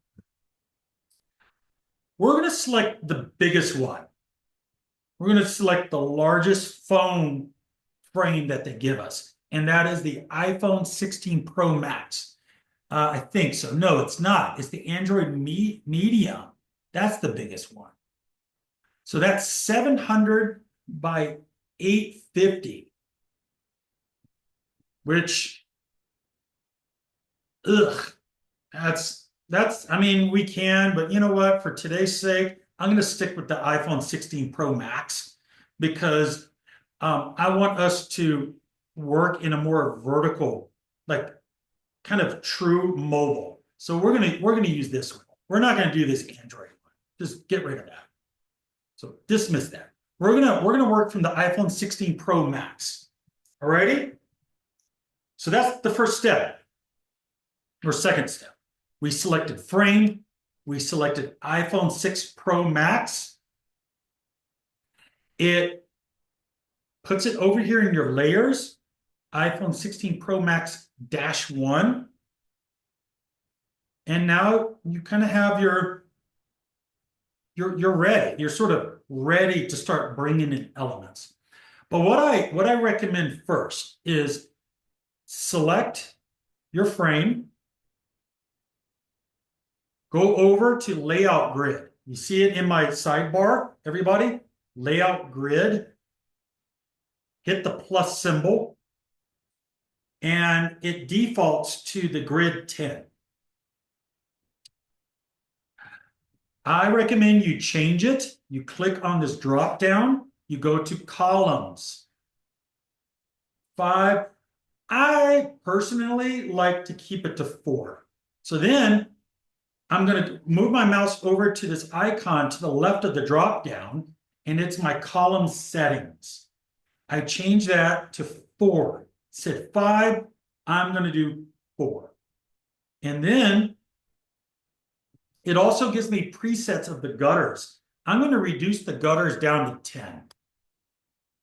We're going to select the biggest one. We're going to select the largest phone frame that they give us, and that is the iPhone 16 Pro Max. I think so. No, it's not. It's the Android Medium. That's the biggest one. So that's 700 by 850, which, I mean, we can, but you know what? For today's sake, I'm going to stick with the iPhone 16 Pro Max, because I want us to work in a more vertical, like kind of true mobile. So we're gonna use this one. We're not going to do this Android one. Just get rid of that. So dismiss that. We're gonna work from the iPhone 16 Pro Max. Alrighty? So that's the first step, or second step. We selected frame. We selected iPhone 6 Pro Max. It puts it over here in your layers, iPhone 16 Pro Max -1. And now you kind of have you're ready. You're sort of ready to start bringing in elements. But what I recommend first is select your frame, go over to layout grid. You see it in my sidebar, everybody? Layout grid. Hit the plus symbol, and it defaults to the grid 10. I recommend you change it. You click on this drop down, you go to columns. 5. I personally like to keep it to 4. So then I'm going to move my mouse over to this icon to the left of the drop down, and it's my column settings. I change that to 4. It said 5, I'm going to do 4. And then it also gives me presets of the gutters. I'm going to reduce the gutters down to 10.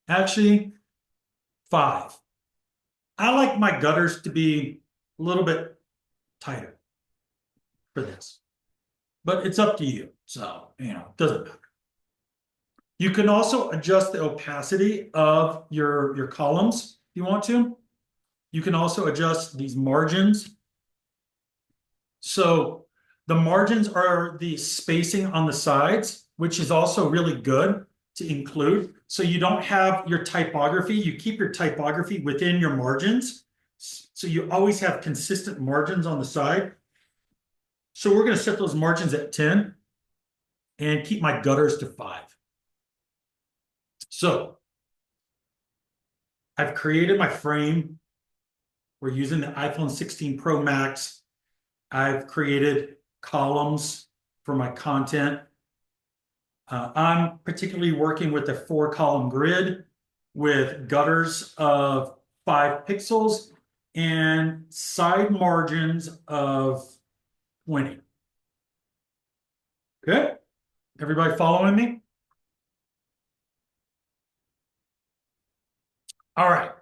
Actually, 5. I like my gutters to be a little bit tighter for this. But it's up to you. So, it doesn't matter. You can also adjust the opacity of your columns if you want to. You can also adjust these margins. So the margins are the spacing on the sides, which is also really good to include. So you don't have your typography. You keep your typography within your margins. So you always have consistent margins on the side. So we're going to set those margins at 10 and keep my gutters to 5. So I've created my frame. We're using the iPhone 16 Pro Max. I've created columns for my content. I'm particularly working with a 4-column grid with gutters of 5 pixels and side margins of 20. Good? Everybody following me? All right.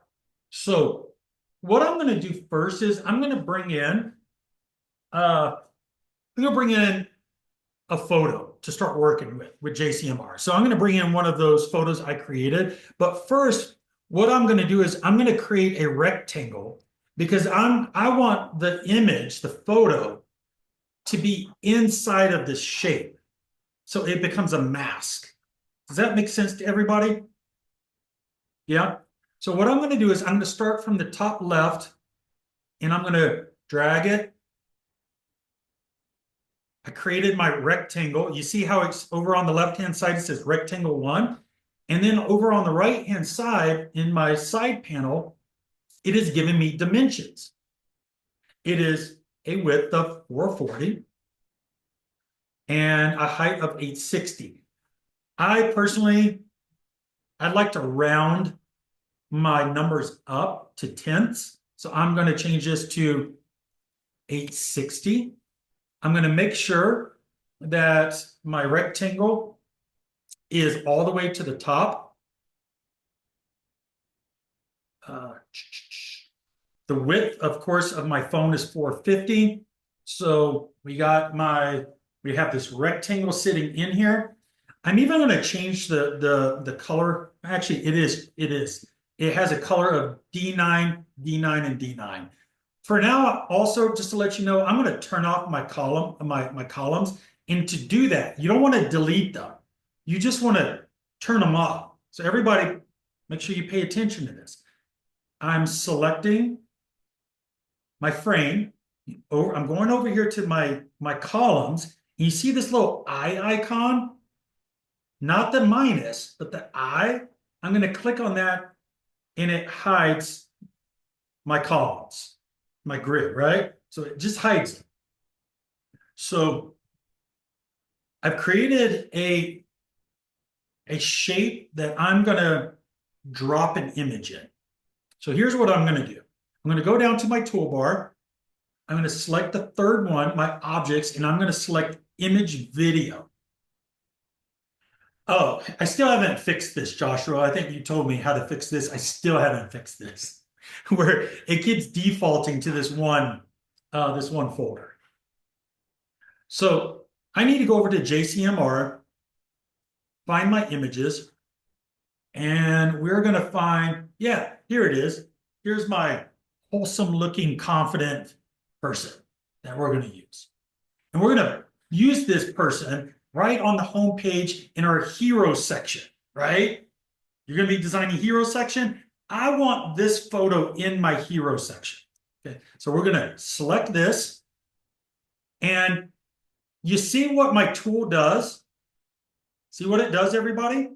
So what I'm going to do first is I'm going to bring in a photo to start working with JCMR. So I'm going to bring in one of those photos I created. But first, what I'm going to do is I'm going to create a rectangle because I want the image, the photo, to be inside of this shape. So it becomes a mask. Does that make sense to everybody? Yeah? So what I'm going to do is I'm going to start from the top left, and I'm going to drag it. I created my rectangle. You see how it's over on the left-hand side, it says rectangle 1. And then over on the right-hand side, in my side panel, it is giving me dimensions. It is a width of 440 and a height of 860. I'd like to round my numbers up to tenths. So I'm going to change this to 860. I'm going to make sure that my rectangle is all the way to the top. The width, of course, of my phone is 450. So we have this rectangle sitting in here. I'm even going to change the color. Actually, it is. It has a color of D9, D9, and D9. For now, also, just to let you know, I'm going to turn off my columns. And to do that, you don't want to delete them. You just want to turn them off. So everybody, make sure you pay attention to this. I'm selecting my frame. I'm going over here to my columns. And you see this little eye icon? Not the minus, but the eye. I'm going to click on that, and it hides my columns, my grid, right? So it just hides it. So I've created a shape that I'm going to drop an image in. So here's what I'm going to do. I'm going to go down to my toolbar. I'm going to select the third one, my objects, and I'm going to select image video. Oh, I still haven't fixed this, Joshua. I think you told me how to fix this. I still haven't fixed this, where it keeps defaulting to this one folder. So I need to go over to JCMR, find my images, and we're going to find, yeah, here it is. Here's my wholesome looking, confident person that we're going to use. And we're going to use this person right on the home page in our hero section, right? You're going to be designing hero section. I want this photo in my hero section. Okay, so we're going to select this. And you see what my tool does? See what it does, everybody?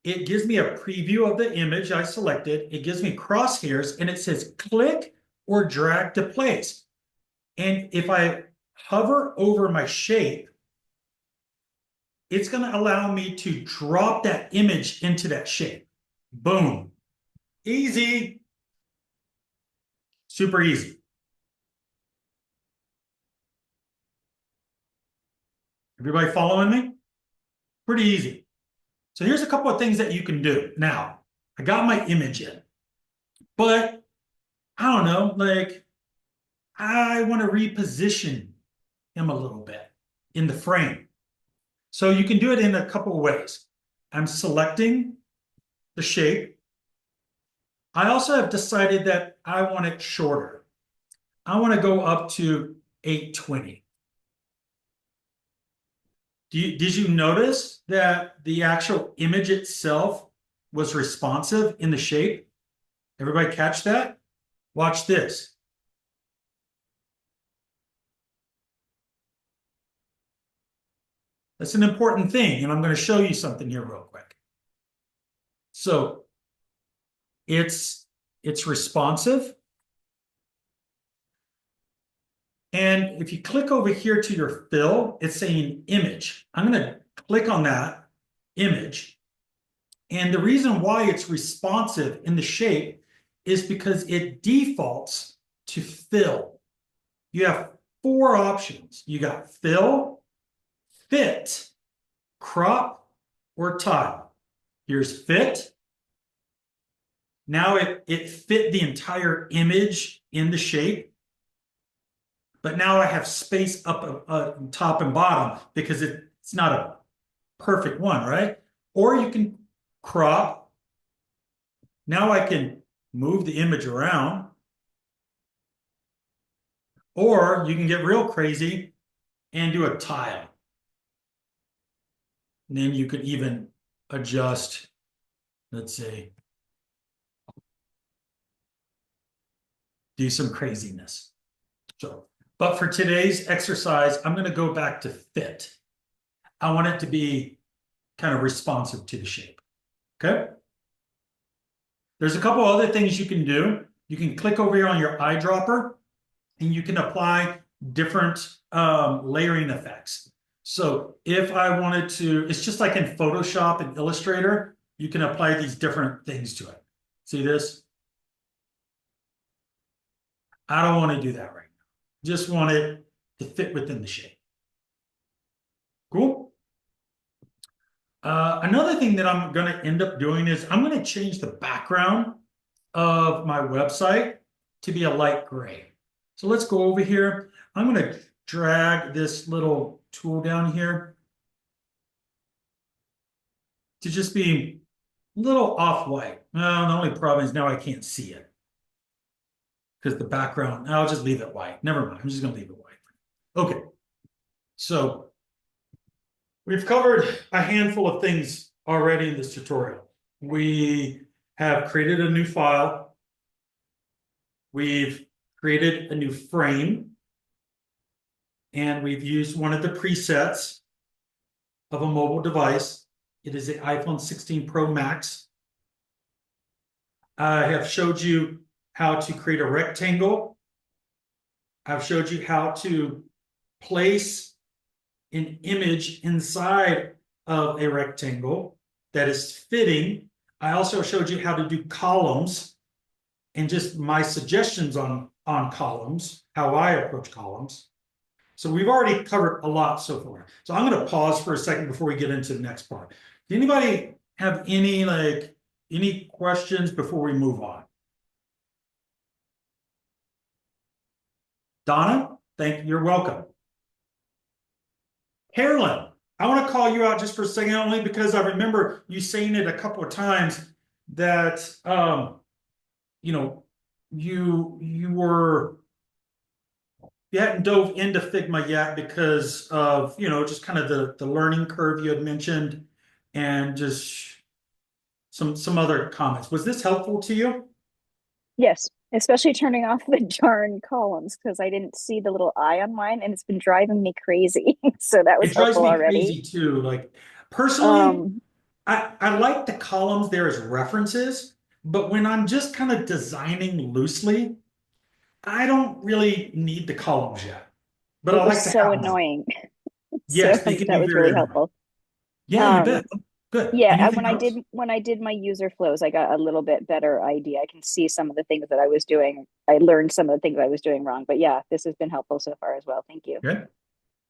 It gives me a preview of the image I selected. It gives me crosshairs, and it says click or drag to place. And if I hover over my shape, it's going to allow me to drop that image into that shape. Boom. Easy. Super easy. Everybody following me? Pretty easy. So here's a couple of things that you can do. Now, I got my image in, but I don't know, like I want to reposition him a little bit in the frame. So you can do it in a couple of ways. I'm selecting the shape. I also have decided that I want it shorter. I want to go up to 820. Did you notice that the actual image itself was responsive in the shape? Everybody catch that? Watch this. That's an important thing, and I'm going to show you something here real quick. So it's responsive. And if you click over here to your fill, it's saying image. I'm going to click on that image. And the reason why it's responsive in the shape is because it defaults to fill. You have 4 options. You got fill, fit, crop, or tile. Here's fit. Now it fit the entire image in the shape. But now I have space up top and bottom because it's not a perfect one, right? Or you can crop. Now I can move the image around. Or you can get real crazy and do a tile. And then you could even adjust, let's say, do some craziness. So, but for today's exercise, I'm going to go back to fit. I want it to be kind of responsive to the shape. Okay? There's a couple other things you can do. You can click over here on your eyedropper, and you can apply different layering effects. So if I wanted to, it's just like in Photoshop and Illustrator, you can apply these different things to it. See this? I don't want to do that right now. Just want it to fit within the shape. Cool? Another thing that I'm going to end up doing is I'm going to change the background of my website to be a light gray. So let's go over here. I'm going to drag this little tool down here to just be a little off-white. Well, the only problem is now I can't see it because the background, I'll just leave it white. Never mind, I'm just going to leave it white. Okay, so we've covered a handful of things already in this tutorial. We have created a new file. We've created a new frame. And we've used one of the presets of a mobile device. It is the iPhone 16 Pro Max. I have showed you how to create a rectangle. I've showed you how to place an image inside of a rectangle that is fitting. I also showed you how to do columns and just my suggestions on columns, how I approach columns. So we've already covered a lot so far. So I'm going to pause for a second before we get into the next part. Does anybody have any questions before we move on? Donna, you're welcome. Carolyn, I want to call you out just for a second, only because I remember you saying it a couple of times that you hadn't dove into Figma yet because of, just kind of the learning curve you had mentioned and just some other comments. Was this helpful to you? Yes, especially turning off the darn columns because I didn't see the little eye on mine and it's been driving me crazy. So that was It drives helpful me already. crazy too. Like personally, Um, I like the columns there as references, but when I'm just kind of designing loosely, I don't really need the columns yet. But it I was like to so have them. annoying. So Yes, they can that be was very really annoying. helpful. Yeah, you Um, bet. Good. yeah, and Anything else? when I did my user flows, I got a little bit better idea. I can see some of the things that I was doing. I learned some of the things I was doing wrong. But yeah, this has been helpful so far as well. Thank you. Good.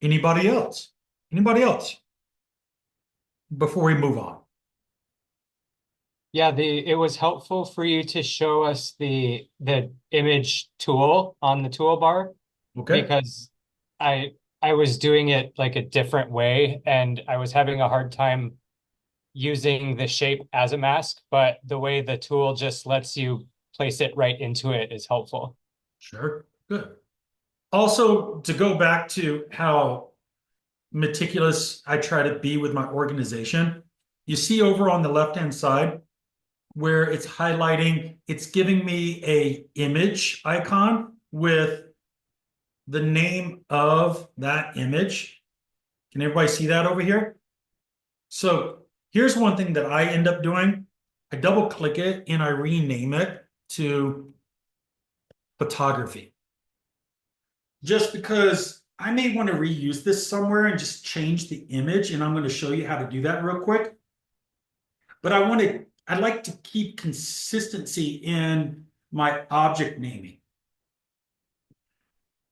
Anybody else? Anybody else? Before we move on. Yeah, it was helpful for you to show us the image tool on the toolbar Okay. because I was doing it like a different way and I was having a hard time using the shape as a mask, but the way the tool just lets you place it right into it is helpful. Sure. Good. Also, to go back to how meticulous I try to be with my organization, you see over on the left-hand side where it's highlighting, it's giving me a image icon with the name of that image. Can everybody see that over here? So here's one thing that I end up doing. I double click it and I rename it to photography. Just because I may want to reuse this somewhere and just change the image, and I'm going to show you how to do that real quick. But I'd like to keep consistency in my object naming.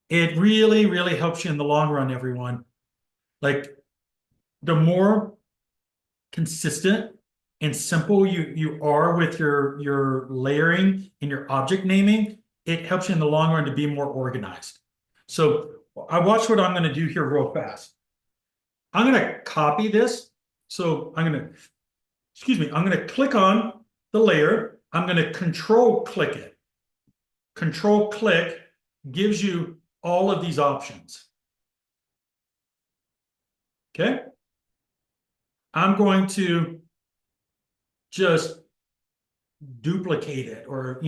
It really, really helps you in the long run, everyone. Like the more consistent and simple you are with your layering and your object naming, it helps you in the long run to be more organized. So I watch what I'm going to do here real fast. I'm going to copy this. So I'm going to click on the layer. I'm going to control click it. Control click gives you all of these options. Okay. I'm going to just duplicate it or,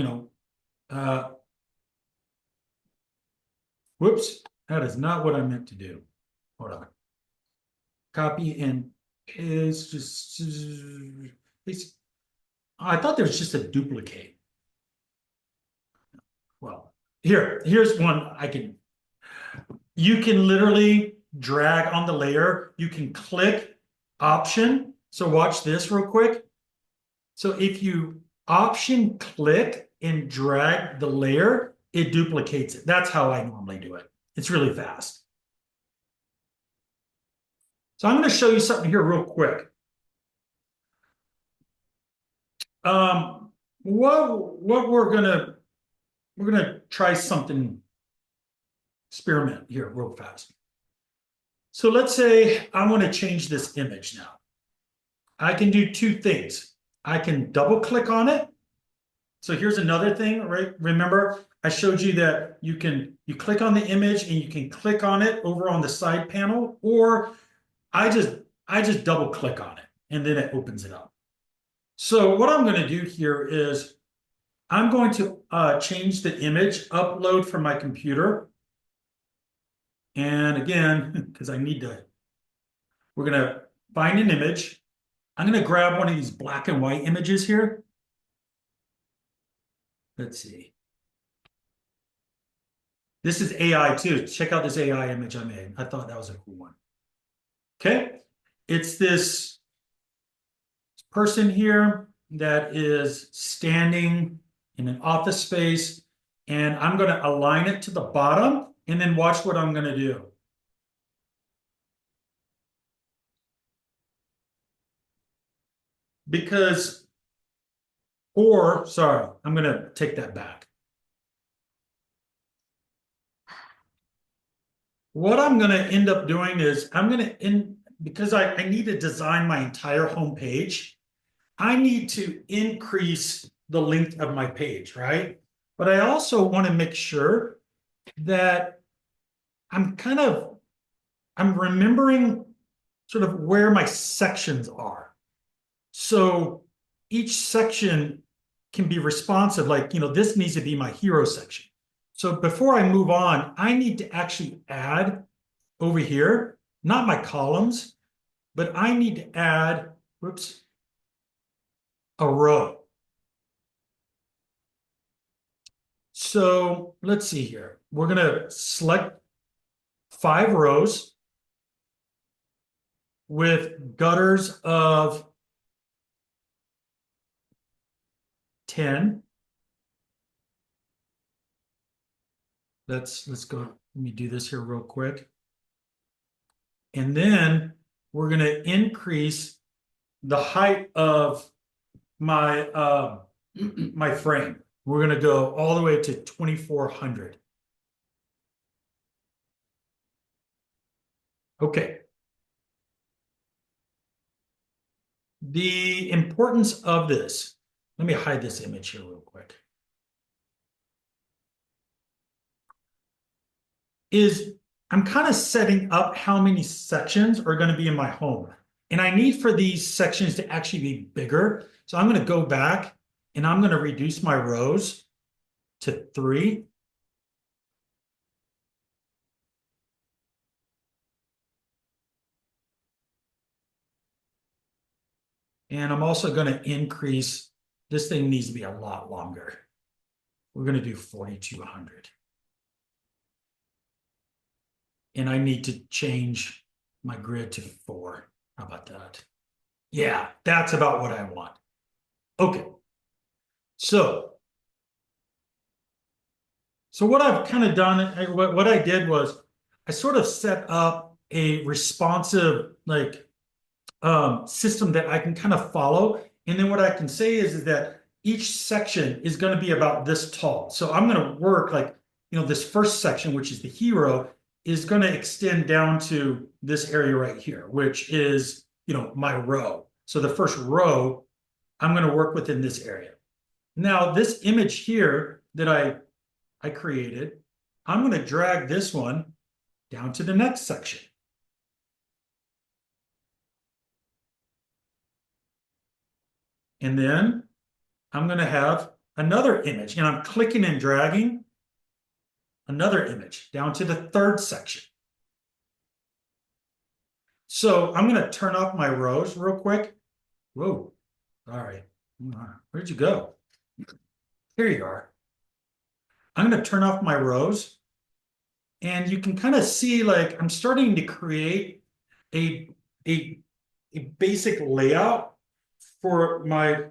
whoops, that is not what I meant to do. Hold on. Copy and paste. I thought there was just a duplicate. Well, here's one you can literally drag on the layer. You can click option. So watch this real quick. So if you option click and drag the layer, it duplicates it. That's how I normally do it. It's really fast. So I'm going to show you something here real quick. What we're gonna try something experiment here real fast. So let's say I want to change this image now. I can do two things. I can double click on it. So here's another thing, right? Remember, I showed you that you click on the image and you can click on it over on the side panel, or I just double click on it and then it opens it up. So what I'm going to do here is I'm going to change the image, upload from my computer. And again, because we're going to find an image. I'm going to grab one of these black and white images here. Let's see. This is AI too. Check out this AI image I made. I thought that was a cool one. Okay. It's this person here that is standing in an office space, and I'm going to align it to the bottom and then watch what I'm going to do. Sorry, I'm going to take that back. What I'm going to end up doing is because I need to design my entire home page, I need to increase the length of my page, right? but I also want to make sure that I'm remembering sort of where my sections are. So each section can be responsive, like, this needs to be my hero section. So before I move on, I need to actually add over here, not my columns, but I need to add, whoops, a row. So let's see here. We're going to select 5 rows with gutters of 10. Let's go. Let me do this here real quick. And then we're going to increase the height of my my frame. We're going to go all the way to 2400. Okay. The importance of this, let me hide this image here real quick, is I'm kind of setting up how many sections are going to be in my home. And I need for these sections to actually be bigger. So I'm going to go back and I'm going to reduce my rows to 3. And I'm also going to increase, this thing needs to be a lot longer. We're going to do 4200. And I need to change my grid to 4. How about that? Yeah, that's about what I want. Okay. So what I've kind of done, what I did was I sort of set up a responsive system that I can kind of follow. And then what I can say is that each section is going to be about this tall. So I'm going to work this first section, which is the hero, is going to extend down to this area right here, which is, my row. So the first row, I'm going to work within this area. Now, this image here that I created, I'm going to drag this one down to the next section. And then I'm going to have another image, and I'm clicking and dragging another image down to the third section. So I'm going to turn off my rows real quick. Whoa, sorry. Where'd you go? Here you are. I'm going to turn off my rows. And you can kind of see, I'm starting to create a basic layout for my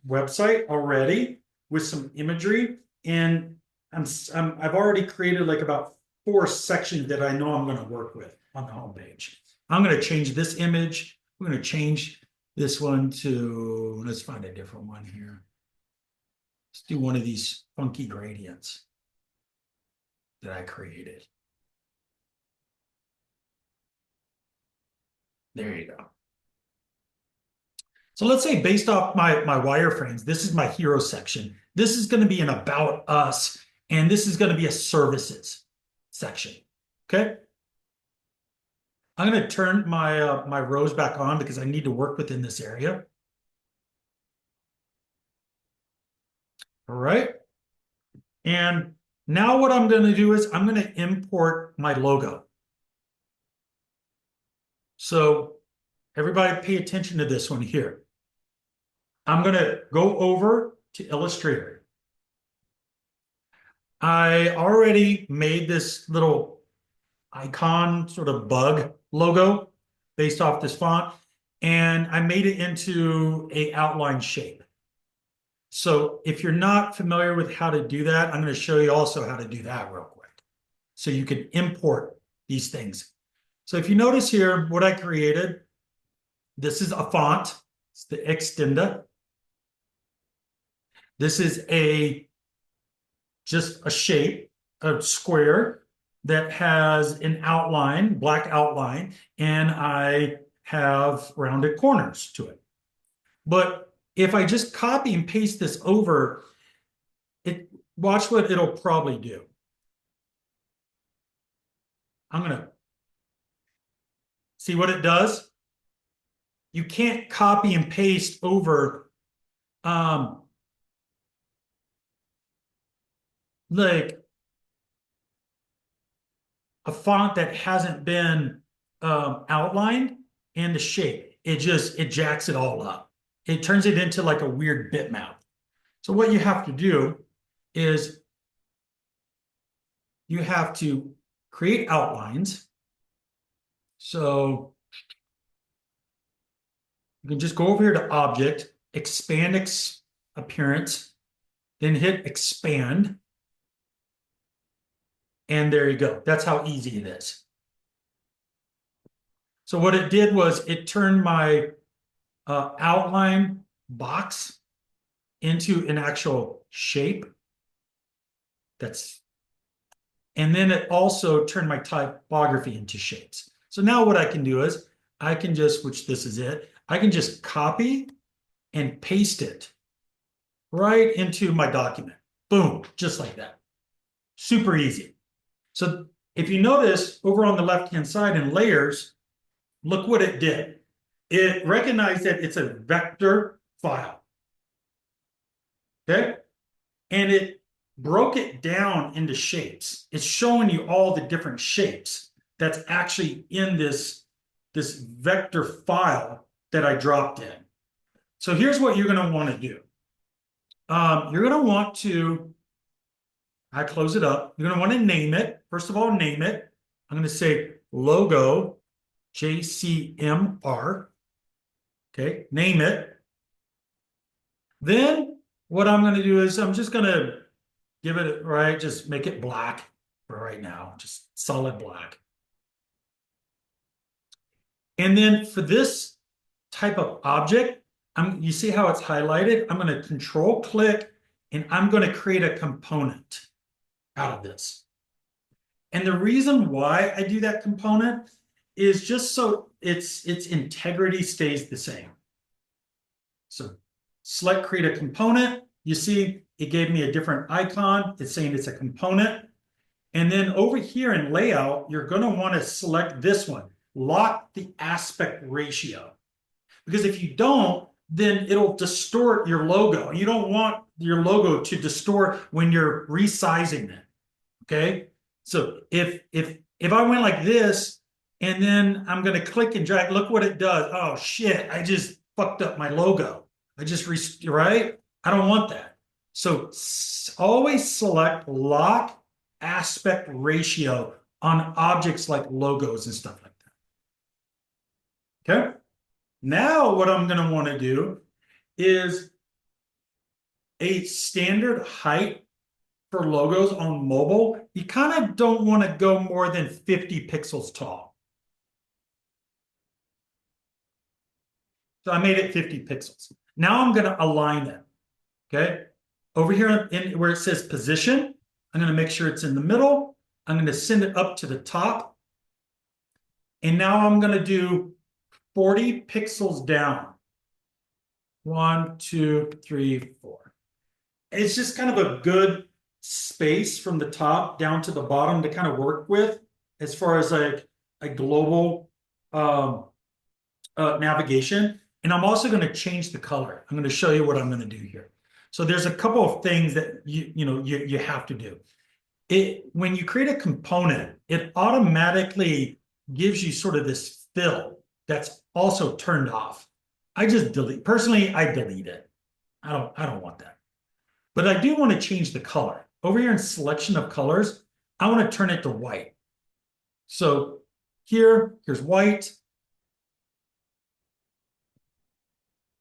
website already with some imagery. And I've already created about 4 sections that I know I'm going to work with on the homepage. I'm going to change this image. We're going to change this one to, let's find a different one here. Let's do one of these funky gradients that I created. There you go. So let's say based off my wireframes, this is my hero section. This is going to be an about us, and this is going to be a services section. Okay. I'm going to turn my my rows back on because I need to work within this area. All right. And now what I'm going to do is I'm going to import my logo. So everybody pay attention to this one here. I'm going to go over to Illustrator. I already made this little icon sort of bug logo based off this font, and I made it into an outline shape. So if you're not familiar with how to do that, I'm going to show you also how to do that real quick. So you can import these things. So if you notice here, what I created, this is a font. It's the Extenda. This is just a shape, a square that has an outline, black outline, and I have rounded corners to it. But if I just copy and paste this over, watch what it'll probably do. I'm gonna see what it does. You can't copy and paste over like a font that hasn't been outlined and the shape. It jacks it all up. It turns it into like a weird bitmap. So what you have to do is you have to create outlines. So you can just go over here to Object, Expand Appearance, then hit Expand. And there you go. That's how easy it is. So what it did was it turned my outline box into an actual shape. And then it also turned my typography into shapes. So now what I can do is I can just, which this is it, I can just copy and paste it right into my document. Boom, just like that. Super easy. So if you notice over on the left-hand side in layers, look what it did. It recognized that it's a vector file. Okay? And it broke it down into shapes. It's showing you all the different shapes that's actually in this vector file that I dropped in. So here's what you're going to want to do. You're going to want to, I close it up. You're going to want to name it. First of all, name it. I'm going to say logo JCMR. Okay, name it. Then what I'm going to do is I'm just going to give it, right, just make it black for right now, just solid black. And then for this type of object, you see how it's highlighted? I'm going to control click and I'm going to create a component out of this. And the reason why I do that component is just so its integrity stays the same. So select create a component. You see it gave me a different icon. It's saying it's a component. And then over here in layout, you're going to want to select this one, lock the aspect ratio. Because if you don't, then it'll distort your logo. You don't want your logo to distort when you're resizing it. Okay? So if I went like this and then I'm going to click and drag, look what it does. Oh shit, I just fucked up my logo. Right? I don't want that. So always select lock aspect ratio on objects like logos and stuff like that. Okay? Now what I'm going to want to do is a standard height for logos on mobile. You kind of don't want to go more than 50 pixels tall. So I made it 50 pixels. Now I'm going to align them. Okay? Over here where it says position, I'm going to make sure it's in the middle. I'm going to send it up to the top. And now I'm going to do 40 pixels down. 1, 2, 3, 4. It's just kind of a good space from the top down to the bottom to kind of work with as far as like a global navigation. And I'm also going to change the color. I'm going to show you what I'm going to do here. So there's a couple of things that you have to do. When you create a component, it automatically gives you sort of this fill that's also turned off. I just delete. Personally, I delete it. I don't want that. But I do want to change the color. Over here in selection of colors, I want to turn it to white. So here's white.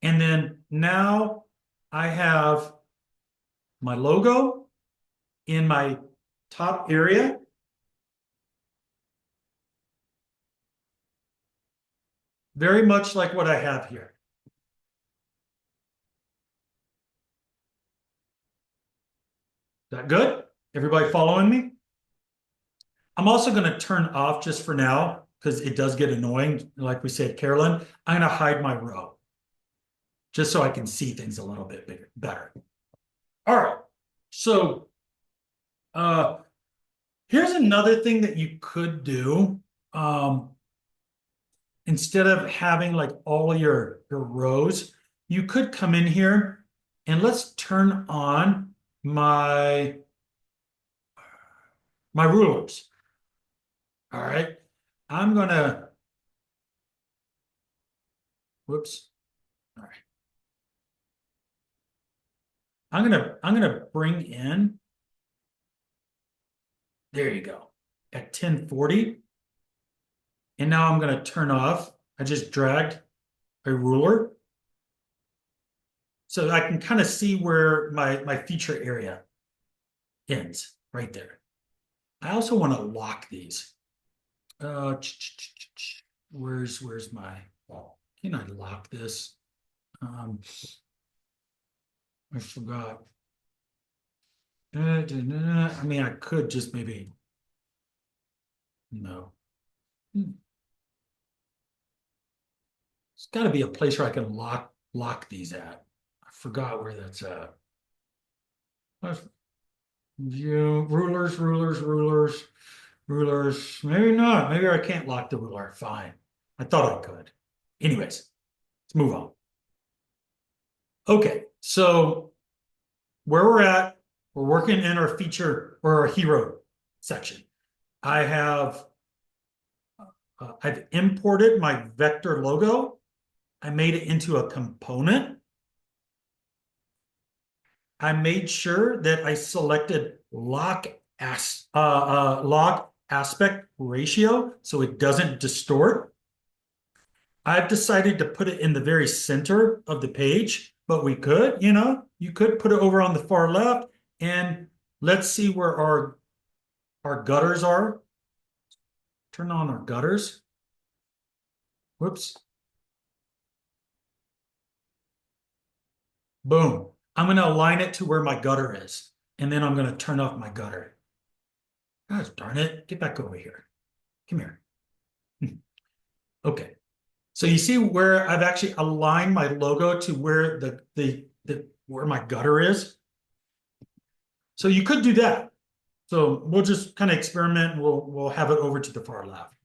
And then now I have my logo in my top area. Very much like what I have here. Is that good? Everybody following me? I'm also going to turn off just for now because it does get annoying. Like we said, Carolyn, I'm going to hide my row just so I can see things a little bit better. All right. So Here's another thing that you could do. Instead of having like all your rows, you could come in here and let's turn on my rulers. All right. I'm gonna, whoops. All right. I'm gonna bring in, there you go, at 1040. And now I'm gonna turn off. I just dragged a ruler. So I can kind of see where my feature area ends right there. I also want to lock these. Where's my, can I lock this? I forgot. I mean, I could just maybe, no. There's got to be a place where I can lock these at. I forgot where that's at. View, rulers. Maybe not. Maybe I can't lock the ruler. Fine. I thought I could. Anyways, let's move on. Okay, so where we're at, we're working in our feature or our hero section. I've imported my vector logo. I made it into a component. I made sure that I selected lock aspect ratio so it doesn't distort. I've decided to put it in the very center of the page, but we could, you could put it over on the far left, and let's see where our gutters are. Turn on our gutters. Whoops. Boom. I'm going to align it to where my gutter is, and then I'm going to turn off my gutter. Gosh darn it. Get back over here. Come here. Okay. So you see where I've actually aligned my logo to where where my gutter is. So you could do that. So we'll just kind of experiment and we'll have it over to the far left.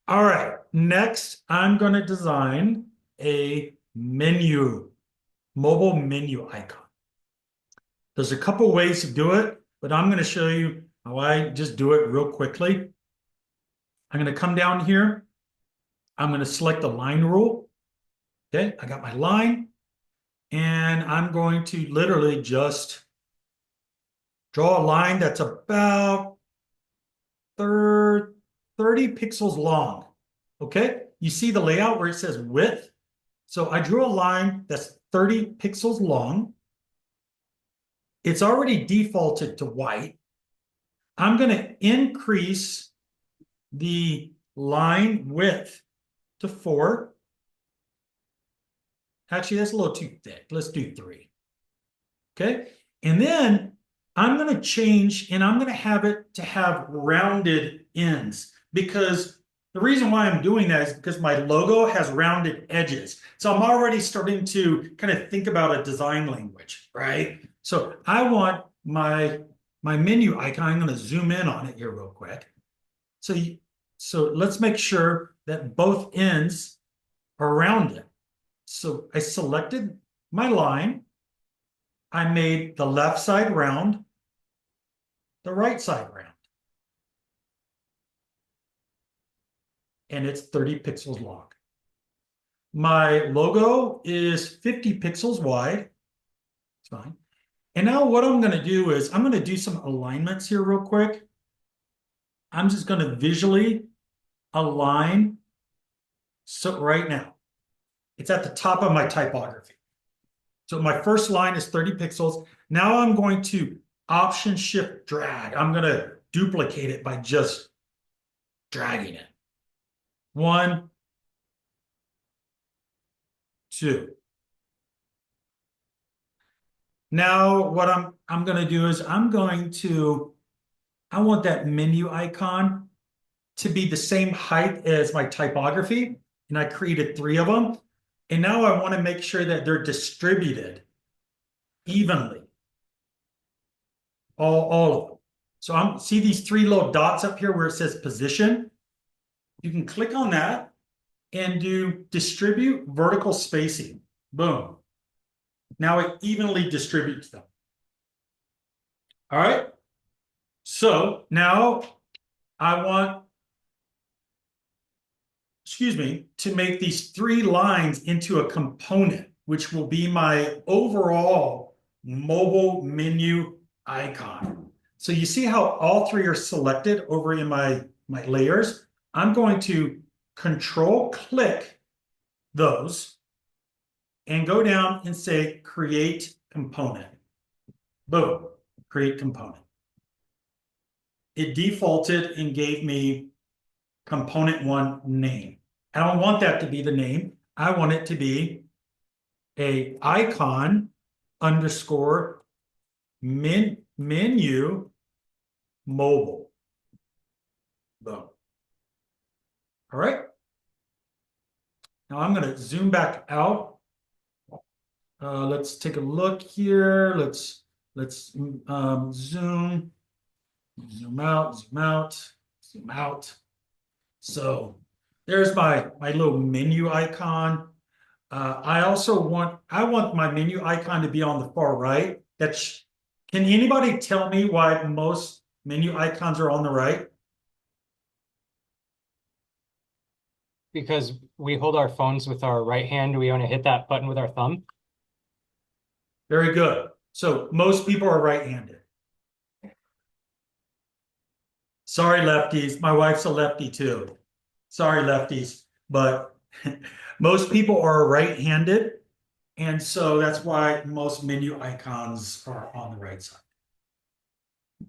All right. Next, I'm going to design a mobile menu icon. There's a couple ways to do it, but I'm going to show you how I just do it real quickly. I'm going to come down here. I'm going to select the line rule. Okay, I got my line. And I'm going to literally just draw a line that's about 30 pixels long. Okay, you see the layout where it says width? So I drew a line that's 30 pixels long. It's already defaulted to white. I'm going to increase the line width to 4. Actually, that's a little too thick. Let's do 3. Okay. And then I'm going to change and I'm going to have it to have rounded ends, because the reason why I'm doing that is because my logo has rounded edges. So I'm already starting to kind of think about a design language, right? So I want my menu icon. I'm going to zoom in on it here real quick. So let's make sure that both ends are rounded. So I selected my line. I made the left side round, the right side round. And it's 30 pixels long. My logo is 50 pixels wide. It's fine. And now what I'm going to do is I'm going to do some alignments here real quick. I'm just going to visually align. So right now, it's at the top of my typography. So my first line is 30 pixels. Now I'm going to Option Shift drag. I'm going to duplicate it by just dragging it. 1, 2. Now what I'm going to do is I want that menu icon to be the same height as my typography, and I created 3 of them. And now I want to make sure that they're distributed evenly. all of them. So see these three little dots up here where it says position. You can click on that and do distribute vertical spacing. Boom. Now it evenly distributes them. All right. So now I want, excuse me, to make these three lines into a component, which will be my overall mobile menu icon. So you see how all three are selected over in my layers? I'm going to control click those and go down and say create component. Boom, create component. It defaulted and gave me component one name. I don't want that to be the name. I want it to be a icon underscore menu mobile. Boom. All right. Now I'm going to zoom back out. Let's take a look here. Let's zoom out, zoom out. So there's my little menu icon. I want my menu icon to be on the far right. Can anybody tell me why most menu icons are on the right? Because we hold our phones with our right hand, we want to hit that button with our thumb. Very good. So most people are right-handed. Sorry, lefties. My wife's a lefty too. Sorry, lefties. But most people are right-handed. And so that's why most menu icons are on the right side.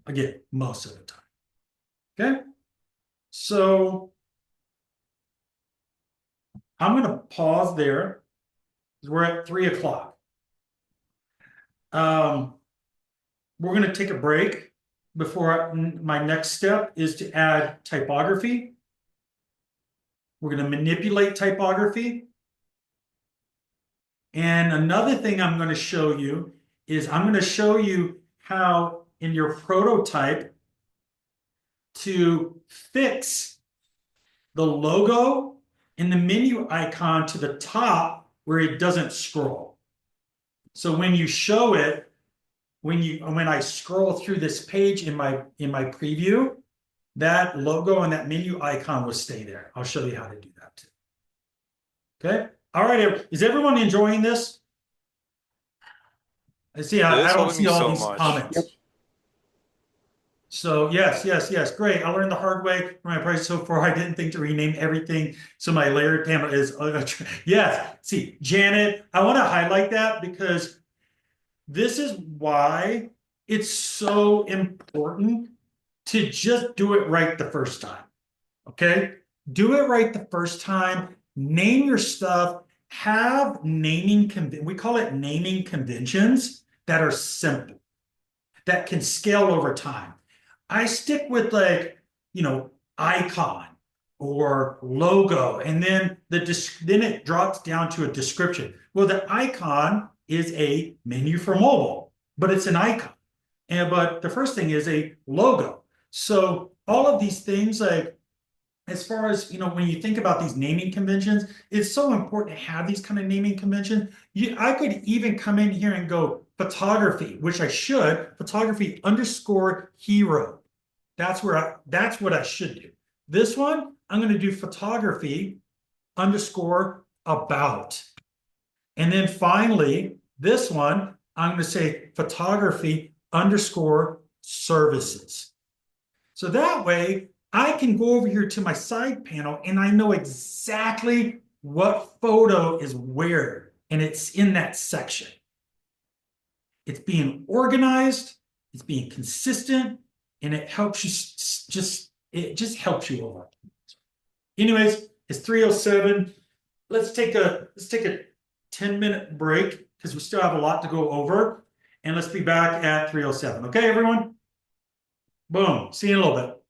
Again, most of the time. Okay. So I'm going to pause there because we're at 3 o'clock. We're going to take a break before my next step is to add typography. We're going to manipulate typography. And another thing I'm going to show you is I'm going to show you how in your prototype to fix the logo and the menu icon to the top where it doesn't scroll. So when you show it, when I scroll through this page in my preview, that logo and that menu icon will stay there. I'll show you how to do that too. Okay. All right. Is everyone enjoying this? I see. I don't see all these comments. Yep. So yes. Great. I learned the hard way from my project so far. I didn't think to rename everything. So my layer panel is, yes. See, Janet, I want to highlight that because this is why it's so important to just do it right the first time. Okay? Do it right the first time. Name your stuff. Have we call it naming conventions that are simple, that can scale over time. I stick with icon or logo, and then then it drops down to a description. Well, the icon is a menu for mobile, but it's an icon. But the first thing is a logo. So all of these things, as far as, when you think about these naming conventions, it's so important to have these kind of naming conventions. I could even come in here and go photography, which I should, photography underscore hero. That's what I should do. This one, I'm going to do photography underscore about. And then finally, this one, I'm going to say photography underscore services. So that way, I can go over here to my side panel and I know exactly what photo is where, and it's in that section. It's being organized, it's being consistent, and it helps you it just helps you over. Anyways, it's 3:07. Let's take a 10-minute break because we still have a lot to go over. And let's be back at 3:07. Okay, everyone? Boom. See you in a little bit.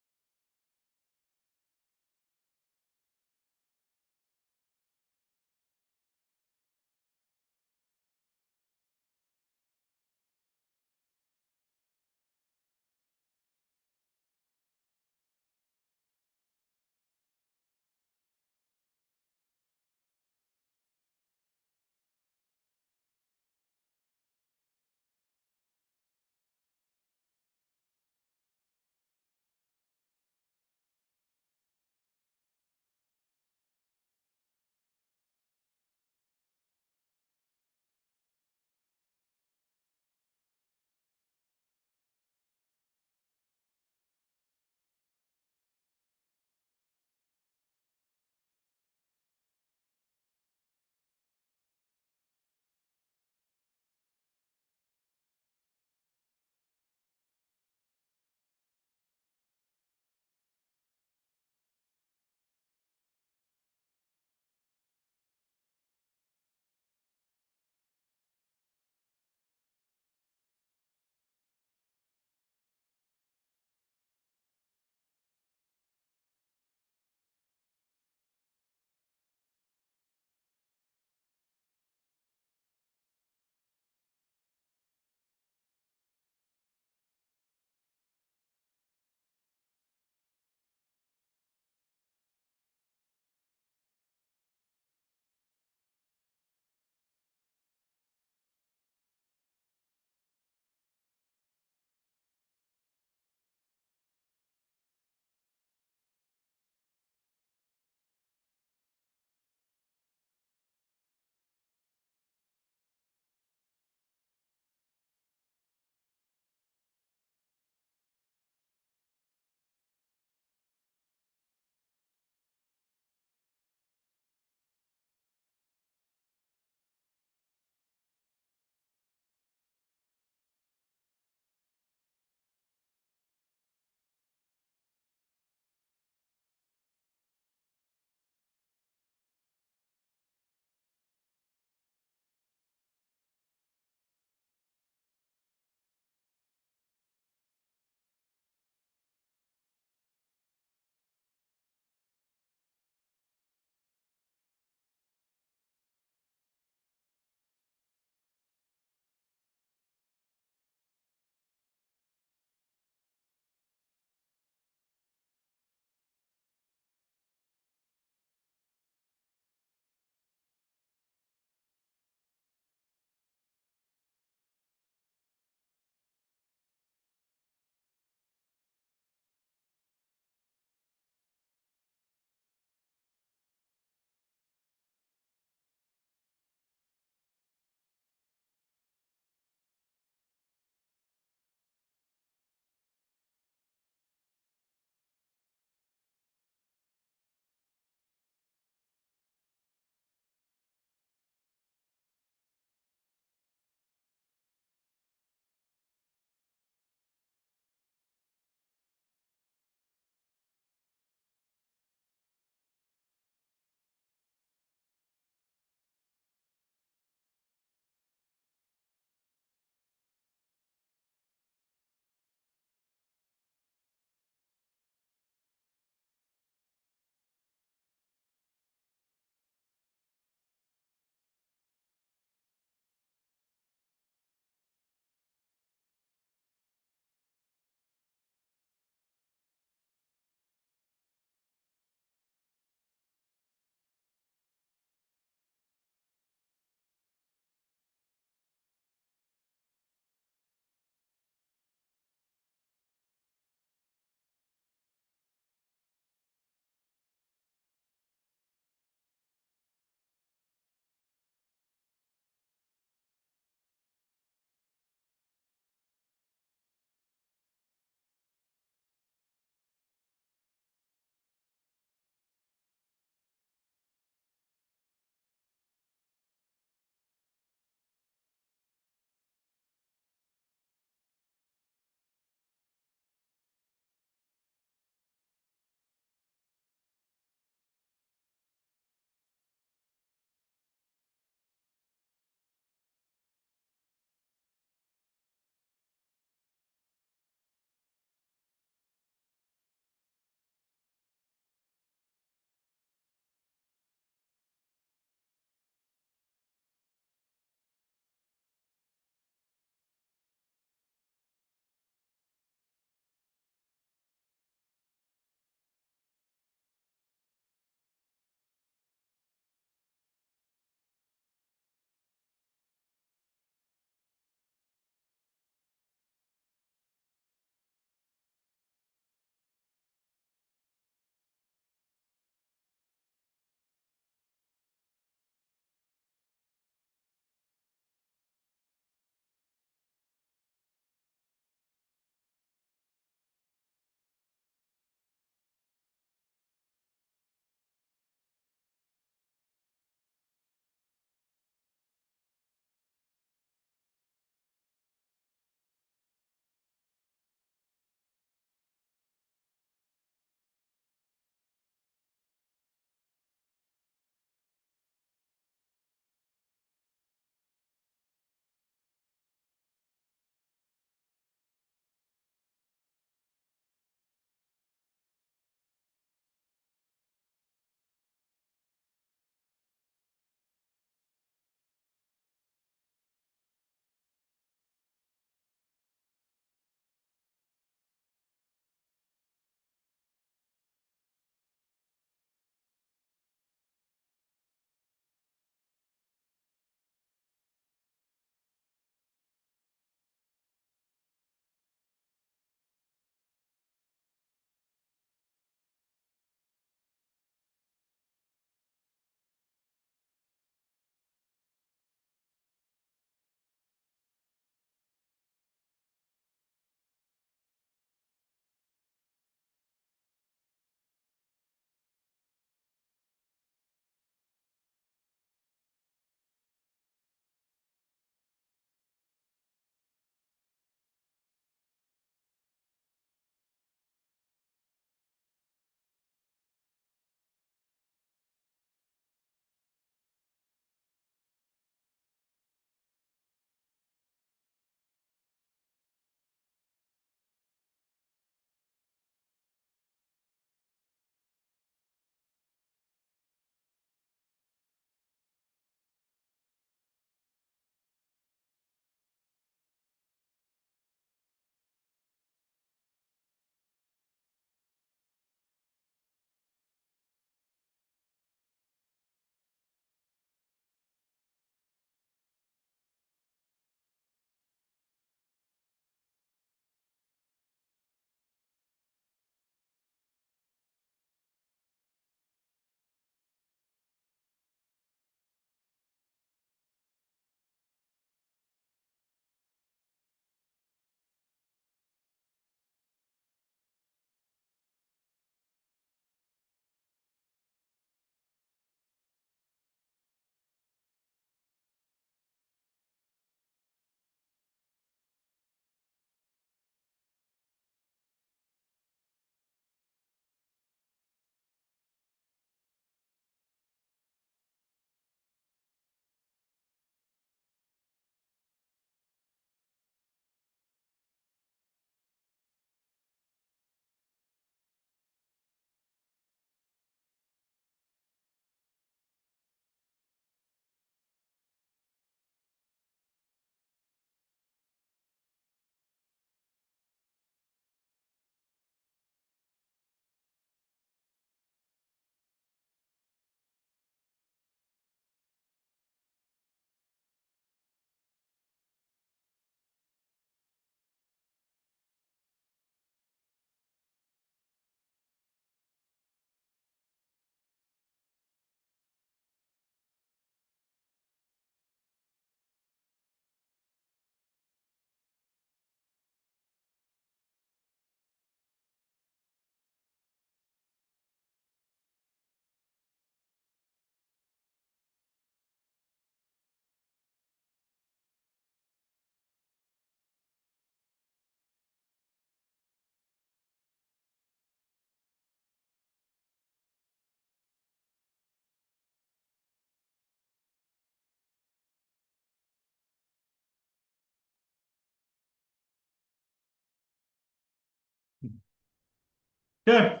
Okay. Is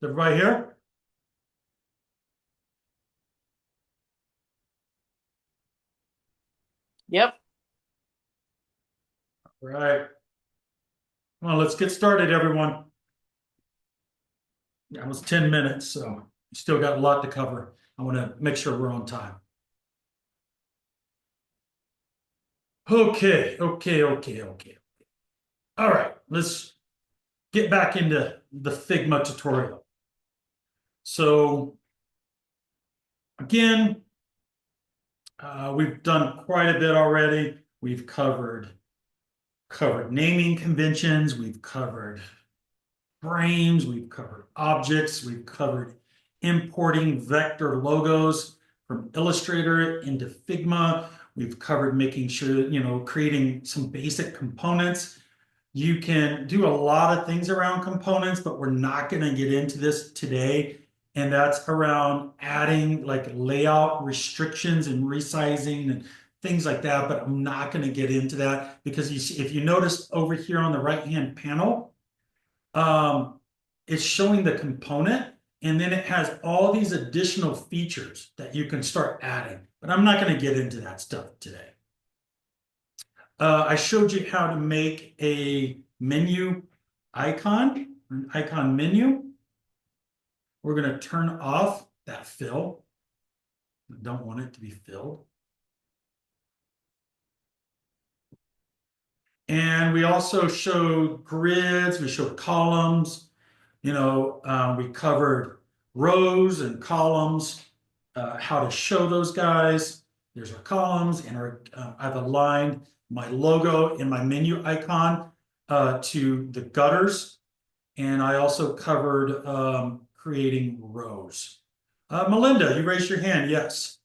everybody here? Yep. All right. Come on, let's get started, everyone. That was 10 minutes, so we still got a lot to cover. I want to make sure we're on time. Okay. All right, let's get back into the Figma tutorial. So again, we've done quite a bit already. We've covered naming conventions, we've covered frames, we've covered objects, we've covered importing vector logos from Illustrator into Figma. We've covered making sure, creating some basic components. You can do a lot of things around components, but we're not going to get into this today. And that's around adding like layout restrictions and resizing and things like that. But I'm not going to get into that because if you notice over here on the right-hand panel, it's showing the component and then it has all these additional features that you can start adding. But I'm not going to get into that stuff today. I showed you how to make a menu icon, an icon menu. We're going to turn off that fill. I don't want it to be filled. And we also showed grids, we showed columns, we covered rows and columns, how to show those guys. There's our columns and I've aligned my logo and my menu icon to the gutters. And I also covered creating rows. Melinda, you raised your hand, yes.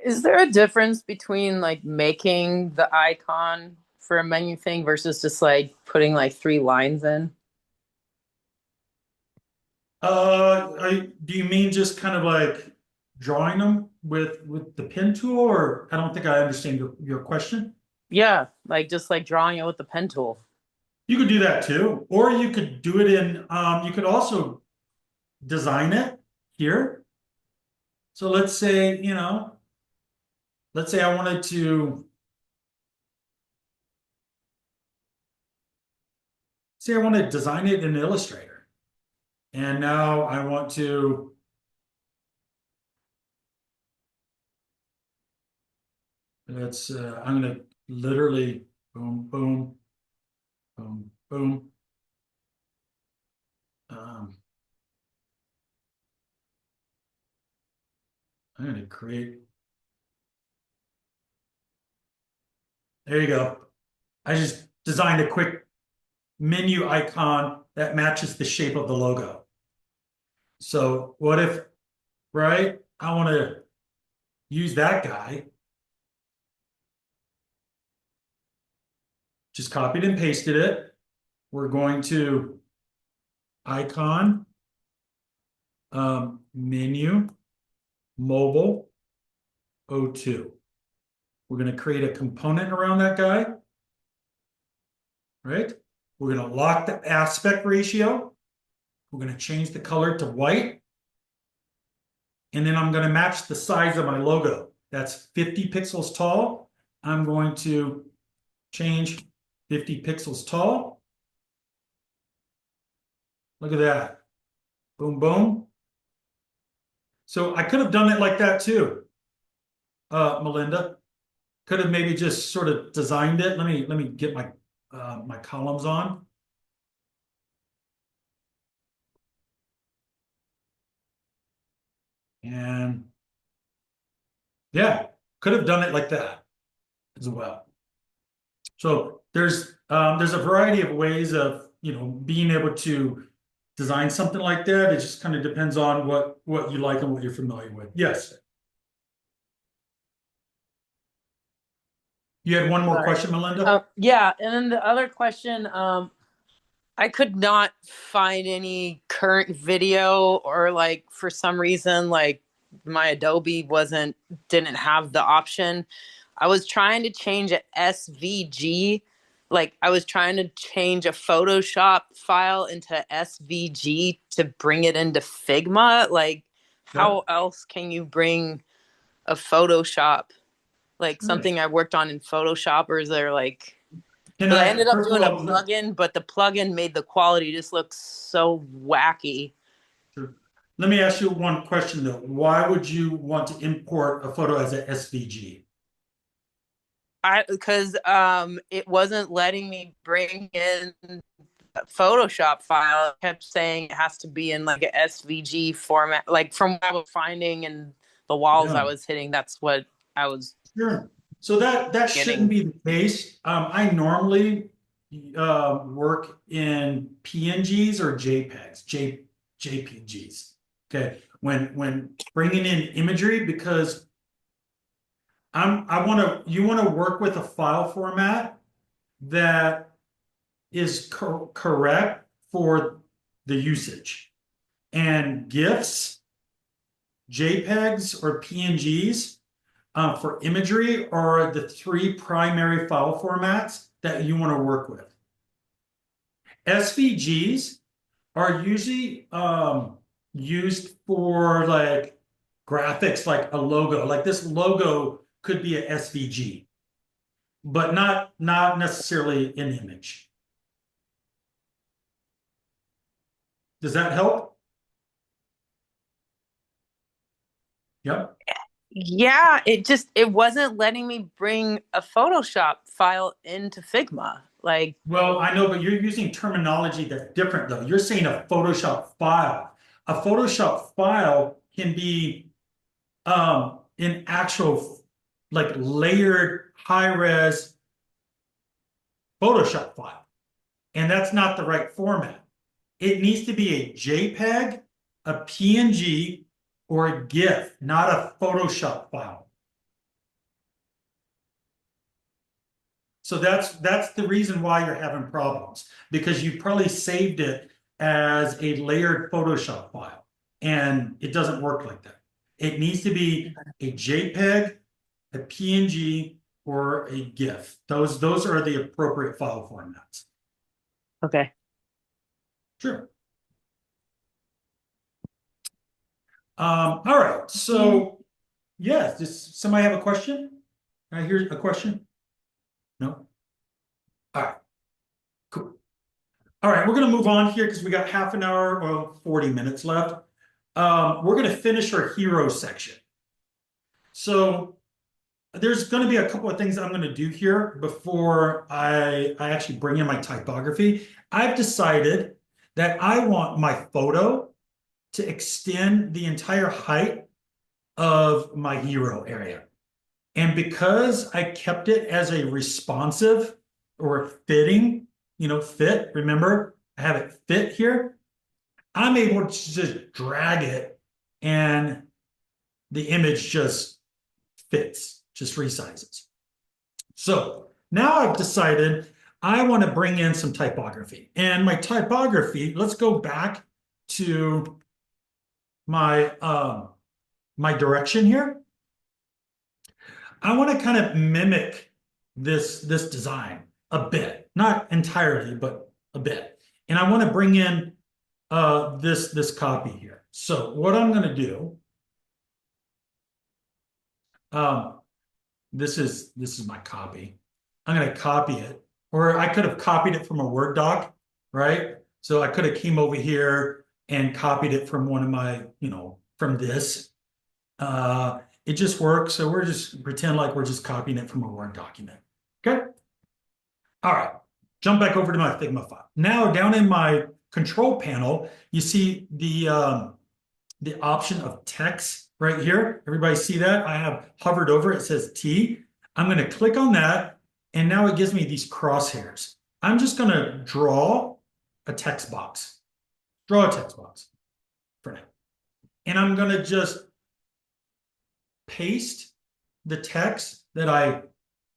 Is there a difference between like making the icon for a menu thing versus just like putting like 3 lines in? Do you mean just kind of like drawing them with the pen tool, or I don't think I understand your question. Yeah, like just like drawing it with the pen tool. You could do that too, or you could do it in. You could also design it here. So let's say let's say I wanted to. Say I want to design it in Illustrator, and now I want to. I'm going to literally boom, boom, boom, boom. I'm going to create. There you go. I just designed a quick menu icon that matches the shape of the logo. So what if, right? I want to use that guy. Just copied and pasted it. We're going to icon, menu, mobile, O2. We're going to create a component around that guy, right? We're going to lock the aspect ratio. We're going to change the color to white. And then I'm going to match the size of my logo. That's 50 pixels tall. I'm going to change 50 pixels tall. Look at that. Boom, boom. So I could have done it like that too, Melinda. Could have maybe just sort of designed it. Let me get my my columns on. And yeah, could have done it like that as well. So there's a variety of ways of being able to design something like that. It just kind of depends on what you like and what you're familiar with. Yes. You had one more question, Melinda? Yeah, and then the other question, I could not find any current video, or like for some reason like my Adobe didn't have the option. I was trying to change a SVG like I was trying to change a Photoshop file into SVG to bring it into Figma. Like, how else can you bring a Photoshop, like something I worked on in Photoshop, or is there like, Can I ended up first of doing a all, plugin, but the plugin made the quality just look so wacky. sure. Let me ask you one question though. Why would you want to import a photo as a SVG? Because it wasn't letting me bring in a Photoshop file. It kept saying it has to be in like a SVG format. Like from what I was finding and the walls I was hitting, that's what I was Sure. So that shouldn't be the case. I normally work in PNGs or JPGs. Okay, when bringing in imagery, because you want to work with a file format that is correct for the usage. And GIFs, JPEGs, or PNGs for imagery are the three primary file formats that you want to work with. SVGs are usually used for like graphics, like a logo. Like this logo could be a SVG, but not necessarily an image. Does that help? Yep. Yeah, it wasn't letting me bring a Photoshop file into Figma. Like, Well, I know, but you're using terminology that's different though. You're saying a Photoshop file. A Photoshop file can be an actual like layered high-res Photoshop file. And that's not the right format. It needs to be a JPEG, a PNG, or a GIF, not a Photoshop file. So that's the reason why you're having problems, because you probably saved it as a layered Photoshop file, and it doesn't work like that. It needs to be a JPEG, a PNG, or a GIF. Those are the appropriate file formats. okay. Sure. All right. So, yes, does somebody have a question? Can I hear a question? No? All right. Cool. All right, we're going to move on here because we got half an hour or 40 minutes left. We're going to finish our hero section. So there's going to be a couple of things that I'm going to do here before I actually bring in my typography. I've decided that I want my photo to extend the entire height of my hero area. And because I kept it as a responsive or fitting, fit, remember, I have it fit here, I'm able to just drag it and the image just fits, just resizes. So now I've decided I want to bring in some typography. And my typography, let's go back to my my direction here. I want to kind of mimic this design a bit, not entirely, but a bit. And I want to bring in this copy here. So what I'm going to do, this is my copy. I'm going to copy it, or I could have copied it from a Word doc, right? So I could have came over here and copied it from one of my, from this. It just works. So we're just pretend like we're just copying it from a Word document. Okay. All right. Jump back over to my Figma file. Now down in my control panel, you see the option of text right here. Everybody see that? I have hovered over it. It says T. I'm going to click on that. And now it gives me these crosshairs. I'm just going to draw a text box. Draw a text box for now. And I'm going to just paste the text that I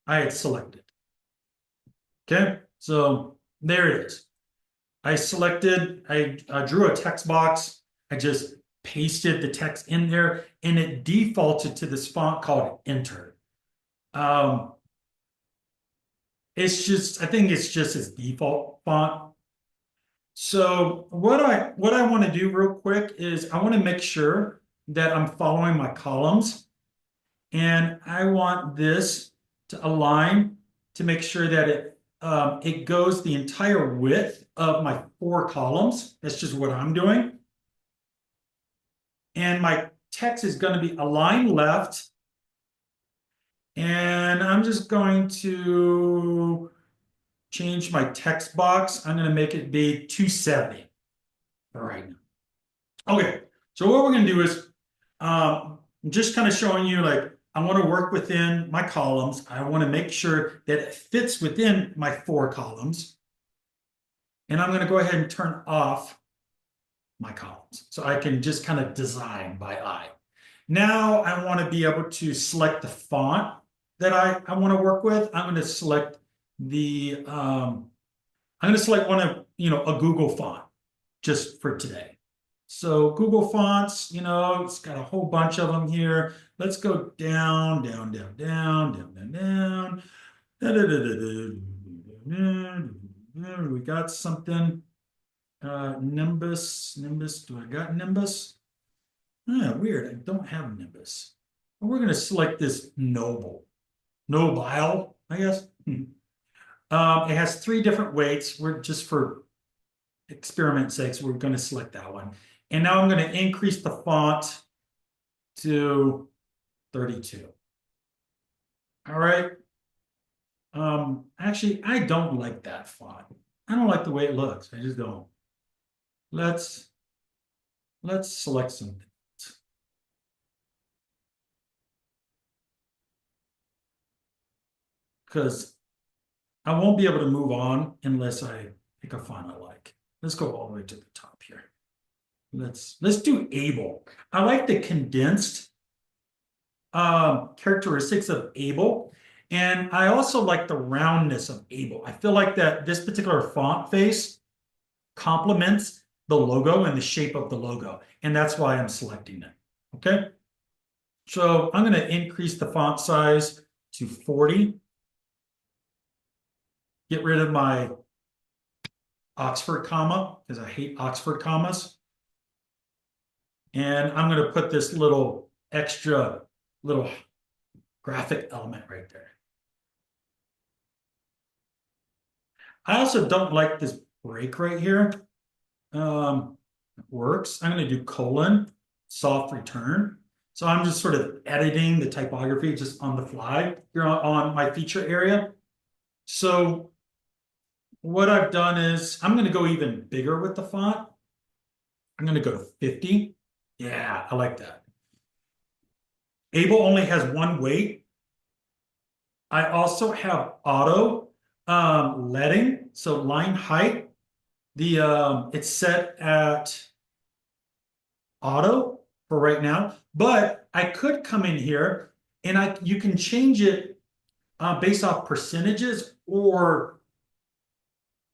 had selected. Okay, so there it is. I drew a text box. I just pasted the text in there, and it defaulted to this font called Enter. It's just, I think it's just its default font. So what I want to do real quick is I want to make sure that I'm following my columns, and I want this to align to make sure that it goes the entire width of my 4 columns. That's just what I'm doing. And my text is going to be aligned left. And I'm just going to change my text box. I'm going to make it be 270 for right now. Okay, so what we're going to do is I'm just kind of showing you, like, I want to work within my columns. I want to make sure that it fits within my 4 columns. And I'm going to go ahead and turn off my columns so I can just kind of design by eye. Now I want to be able to select the font that I want to work with. I'm going to select the I'm going to select one of, a Google font just for today. So Google fonts, it's got a whole bunch of them here. Let's go down, down, down, down, down, down, down. We got something. Nimbus. Do I got Nimbus? Weird. I don't have Nimbus. We're going to select this Nobile, I guess. It has 3 different weights. We're just for experiment sakes, we're going to select that one. And now I'm going to increase the font to 32. All right. Actually, I don't like that font. I don't like the way it looks. I just don't. Let's select something. Because I won't be able to move on unless I pick a font I like. Let's go all the way to the top here. Let's do Able. I like the condensed characteristics of Able, and I also like the roundness of Able. I feel like that this particular font face complements the logo and the shape of the logo, and that's why I'm selecting it. Okay, so I'm going to increase the font size to 40. Get rid of my Oxford comma, because I hate Oxford commas. And I'm going to put this little extra little graphic element right there. I also don't like this break right here. It works. I'm going to do colon, soft return. So I'm just sort of editing the typography just on the fly here on my feature area. So what I've done is I'm going to go even bigger with the font. I'm going to go to 50. Yeah, I like that. Able only has 1 weight. I also have auto leading, so line height. It's set at auto for right now, but I could come in here and you can change it based off percentages or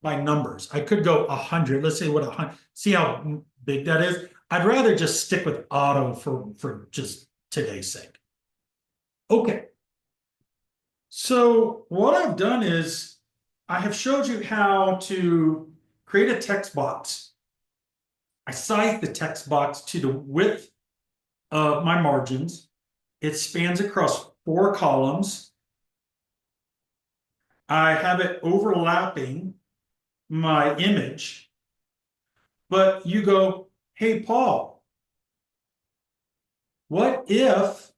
by numbers. I could go 100. Let's say what 100. See how big that is. I'd rather just stick with auto for just today's sake. Okay. So what I've done is I have showed you how to create a text box. I size the text box to the width of my margins. It spans across 4 columns. I have it overlapping my image. But you go, hey, Paul, what if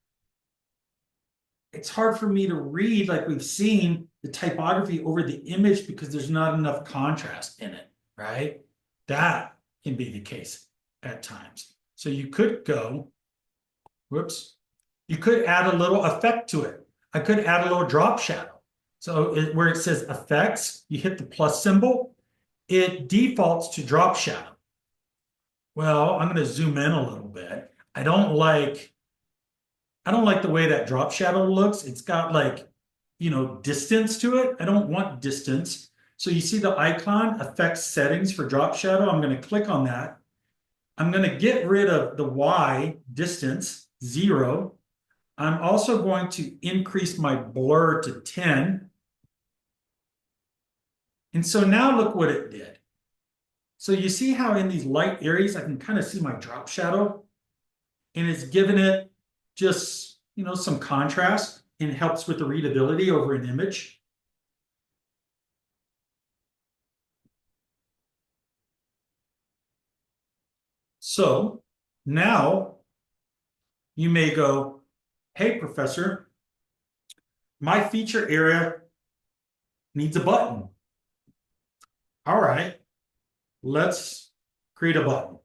it's hard for me to read, like we've seen, the typography over the image because there's not enough contrast in it, right? That can be the case at times. So you could go, whoops, you could add a little effect to it. I could add a little drop shadow. So where it says effects, you hit the plus symbol, it defaults to drop shadow. Well, I'm going to zoom in a little bit. I don't like the way that drop shadow looks. It's got like, distance to it. I don't want distance. So you see the icon, effects settings for drop shadow. I'm going to click on that. I'm going to get rid of the Y distance, 0. I'm also going to increase my blur to 10. And so now look what it did. So you see how in these light areas, I can kind of see my drop shadow, and it's given it just, some contrast, and it helps with the readability over an image. So now you may go, hey, professor, my feature area needs a button. All right, let's create a button.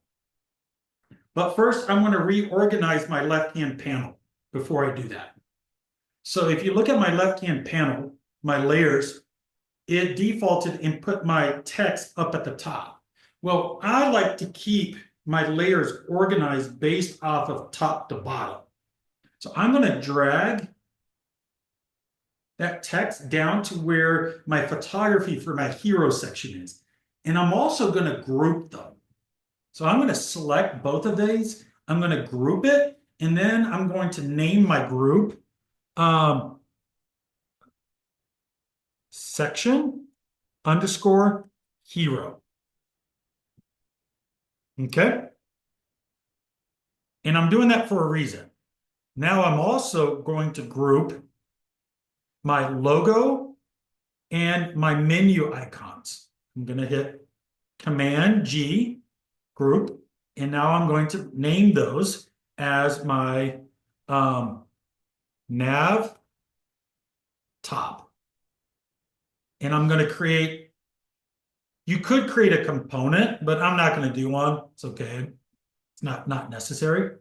But first, I'm going to reorganize my left-hand panel before I do that. So if you look at my left-hand panel, my layers, it defaulted and put my text up at the top. Well, I like to keep my layers organized based off of top to bottom. So I'm going to drag that text down to where my photography for my hero section is. And I'm also going to group them. So I'm going to select both of these. I'm going to group it, and then I'm going to name my group section _ hero. Okay? And I'm doing that for a reason. Now I'm also going to group my logo and my menu icons. I'm going to hit Command G, group, and now I'm going to name those as my nav top. And I'm going to create, you could create a component, but I'm not going to do one. It's okay. It's not necessary.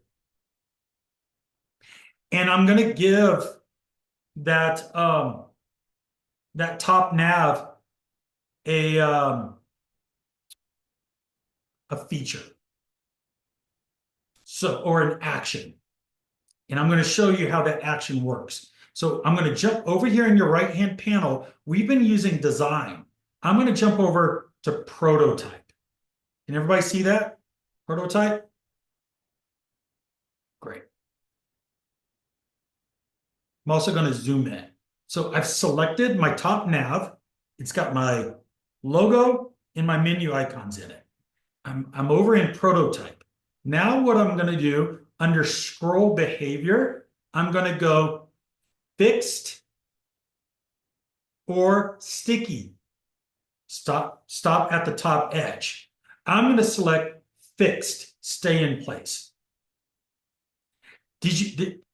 And I'm going to give that that top nav a feature. So, or an action. And I'm going to show you how that action works. So I'm going to jump over here in your right-hand panel. We've been using design. I'm going to jump over to prototype. Can everybody see that? Prototype? Great. I'm also going to zoom in. So I've selected my top nav. It's got my logo and my menu icons in it. I'm over in prototype. Now what I'm going to do, under scroll behavior, I'm going to go fixed or sticky. Stop at the top edge. I'm going to select fixed, stay in place.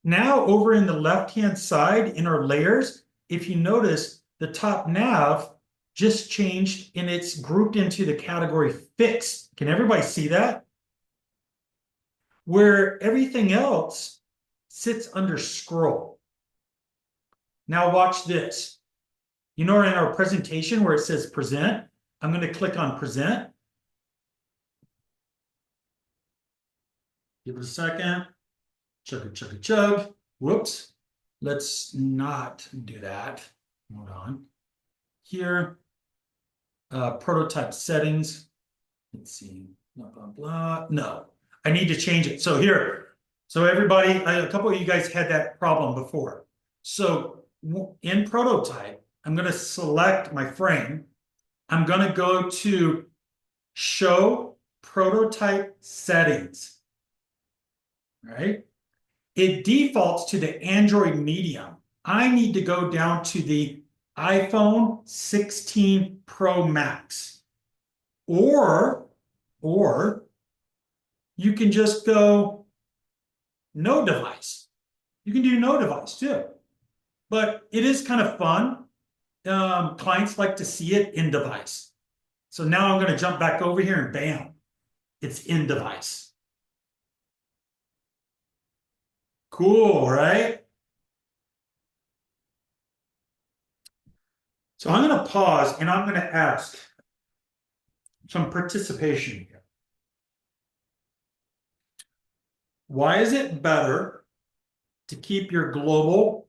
Now over in the left-hand side in our layers, if you notice, the top nav just changed and it's grouped into the category fixed. Can everybody see that? Where everything else sits under scroll. Now watch this. You know, in our presentation where it says present, I'm going to click on present. Give it a second. Chug. Whoops. Let's not do that. Hold on. Here, prototype settings. Let's see. Blah, blah, blah. No, I need to change it. So here. So everybody, a couple of you guys had that problem before. So in prototype, I'm going to select my frame. I'm going to go to show prototype settings. All right. It defaults to the Android medium. I need to go down to the iPhone 16 Pro Max. Or you can just go no device. You can do no device too. But it is kind of fun. Clients like to see it in device. So now I'm going to jump back over here and bam, it's in device. Cool, right? So I'm going to pause and I'm going to ask some participation here. Why is it better to keep your global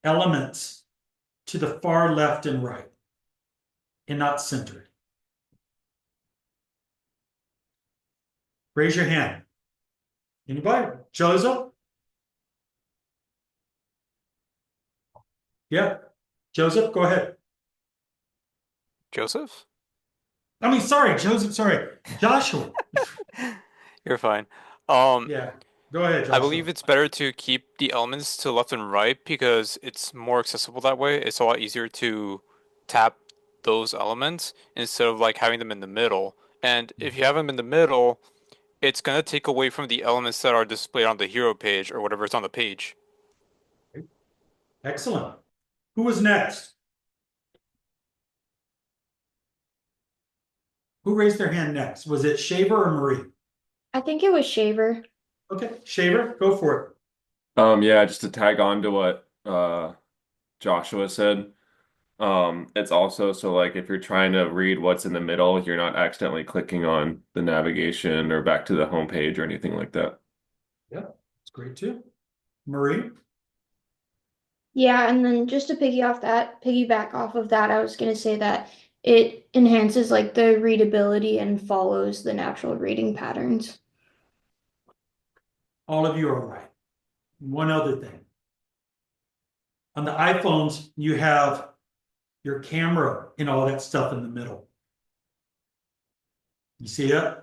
elements to the far left and right and not centered? Raise your hand. Anybody? Joseph? Yeah. Joseph, go ahead. Joseph? I mean, sorry, Joseph, sorry, Joshua. You're fine. Yeah, go ahead, I Joshua. believe it's better to keep the elements to left and right because it's more accessible that way. It's a lot easier to tap those elements instead of like having them in the middle. And if you have them in the middle, it's gonna take away from the elements that are displayed on the hero page or whatever is on the page. Excellent. Who was next? Who raised their hand next? Was it Shaver or Marie? I think it was Shaver. Okay, Shaver, go for it. Yeah, just to tag on to what Joshua said. It's also so like if you're trying to read what's in the middle, you're not accidentally clicking on the navigation or back to the home page or anything like that. Yeah, it's great too. Marie? Yeah, and then just to piggyback off of that, I was gonna say that it enhances like the readability and follows the natural reading patterns. All of you are right. One other thing. On the iPhones, you have your camera and all that stuff in the middle. You see it?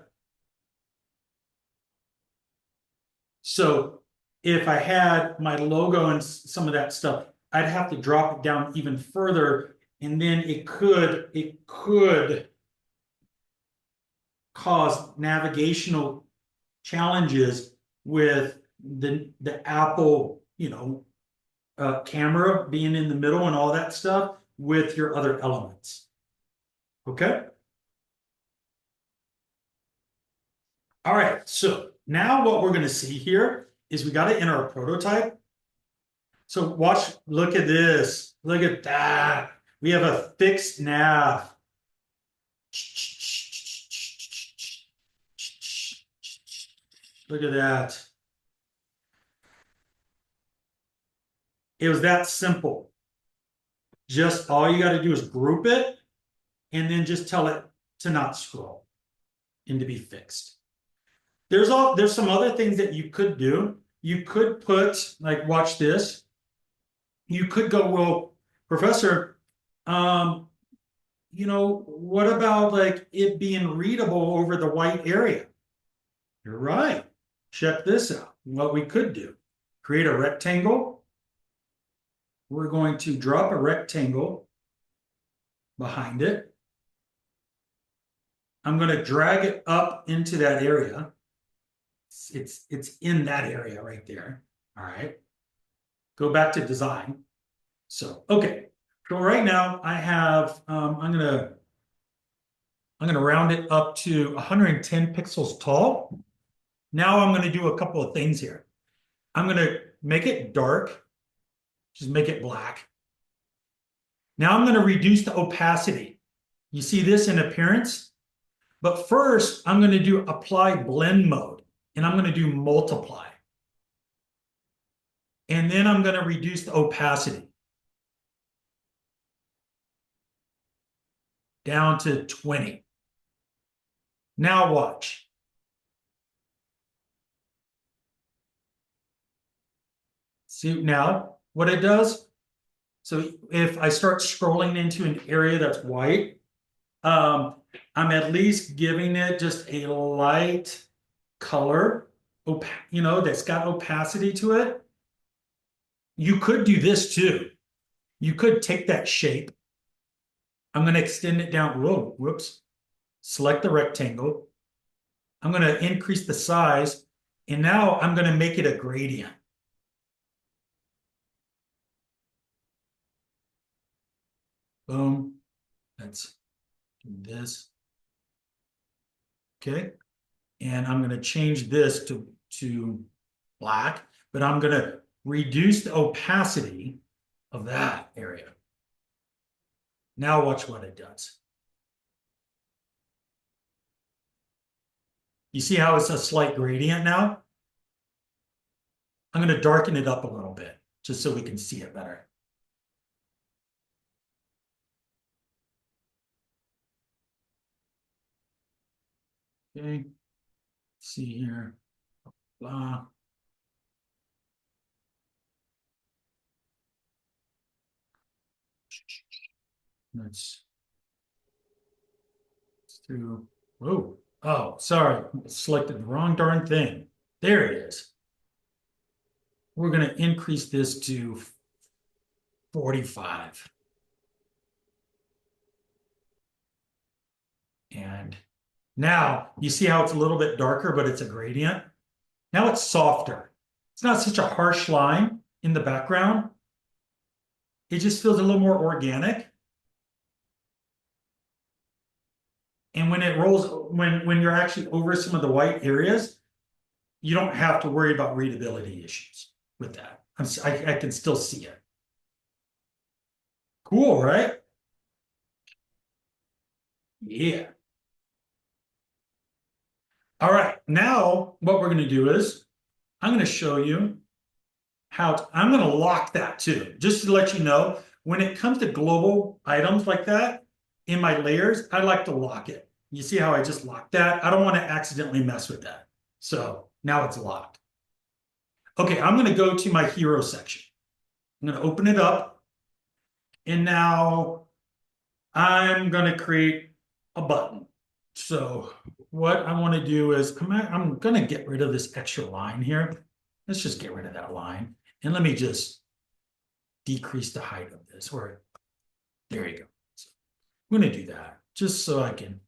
So if I had my logo and some of that stuff, I'd have to drop it down even further, and then it could cause navigational challenges with the Apple, camera being in the middle and all that stuff with your other elements. Okay? All right, so now what we're going to see here is we got to enter a prototype. So watch, look at this. Look at that. We have a fixed nav. Look at that. It was that simple. Just all you got to do is group it and then just tell it to not scroll and to be fixed. There's some other things that you could do. You could put, like, watch this. You could go, well, Professor, what about like it being readable over the white area? You're right. Check this out. What we could do, create a rectangle. We're going to drop a rectangle behind it. I'm going to drag it up into that area. It's in that area right there. All right. Go back to design. So, okay. So right now I have, I'm gonna round it up to 110 pixels tall. Now I'm gonna do a couple of things here. I'm gonna make it dark, just make it black. Now I'm gonna reduce the opacity. You see this in appearance? But first, I'm gonna do apply blend mode, and I'm gonna do multiply. And then I'm gonna reduce the opacity down to 20. Now watch. See now what it does? So if I start scrolling into an area that's white, I'm at least giving it just a light color, that's got opacity to it. You could do this too. You could take that shape. I'm going to extend it down. Whoa, whoops. Select the rectangle. I'm going to increase the size. And now I'm going to make it a gradient. Boom. Let's do this. Okay. And I'm going to change this to black, but I'm going to reduce the opacity of that area. Now watch what it does. You see how it's a slight gradient now? I'm going to darken it up a little bit just so we can see it better. Okay, see here, blah. Let's through, whoa, oh, sorry, selected the wrong darn thing. There it is. We're going to increase this to 45. And now you see how it's a little bit darker, but it's a gradient. Now it's softer. It's not such a harsh line in the background. It just feels a little more organic. And when it rolls, when you're actually over some of the white areas, you don't have to worry about readability issues with that. I can still see it. Cool, right? Yeah. All right, now what we're going to do is I'm going to show you how I'm going to lock that too, just to let you know, when it comes to global items like that, in my layers, I like to lock it. You see how I just locked that? I don't want to accidentally mess with that. So now it's locked. Okay, I'm going to go to my hero section. I'm going to open it up. And now I'm going to create a button. So what I want to do is I'm going to get rid of this extra line here. Let's just get rid of that line. And let me just decrease the height of this. Or there you go. So I'm going to do that just so I can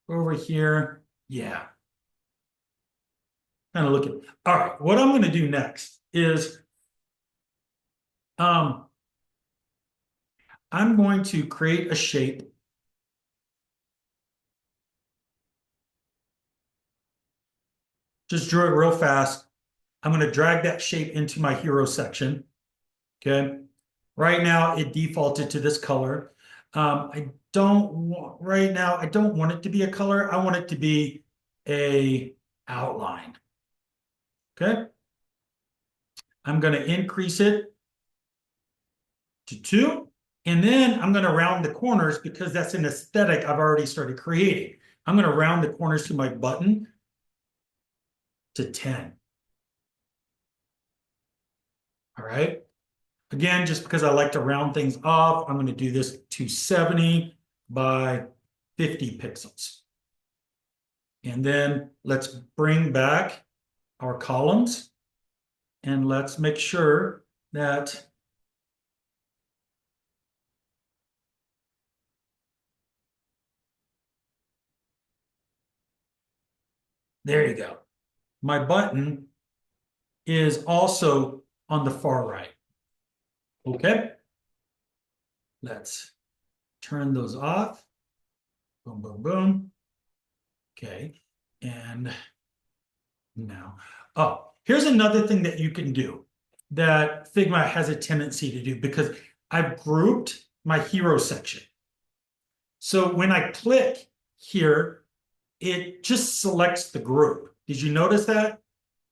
go over here. Yeah. Kind of look at. All right. What I'm going to do next is I'm going to create a shape. Just drew it real fast. I'm going to drag that shape into my hero section. Okay. Right now it defaulted to this color. I don't want it to be a color. I want it to be a outline. Okay. I'm going to increase it to 2. And then I'm going to round the corners because that's an aesthetic I've already started creating. I'm going to round the corners to my button to 10. All right. Again, just because I like to round things off, I'm going to do this to 70 by 50 pixels. And then let's bring back our columns and let's make sure that there you go. My button is also on the far right. Okay. Let's turn those off. Boom, boom, boom. Okay. And now, oh, here's another thing that you can do that Figma has a tendency to do because I've grouped my hero section. So when I click here, it just selects the group. Did you notice that?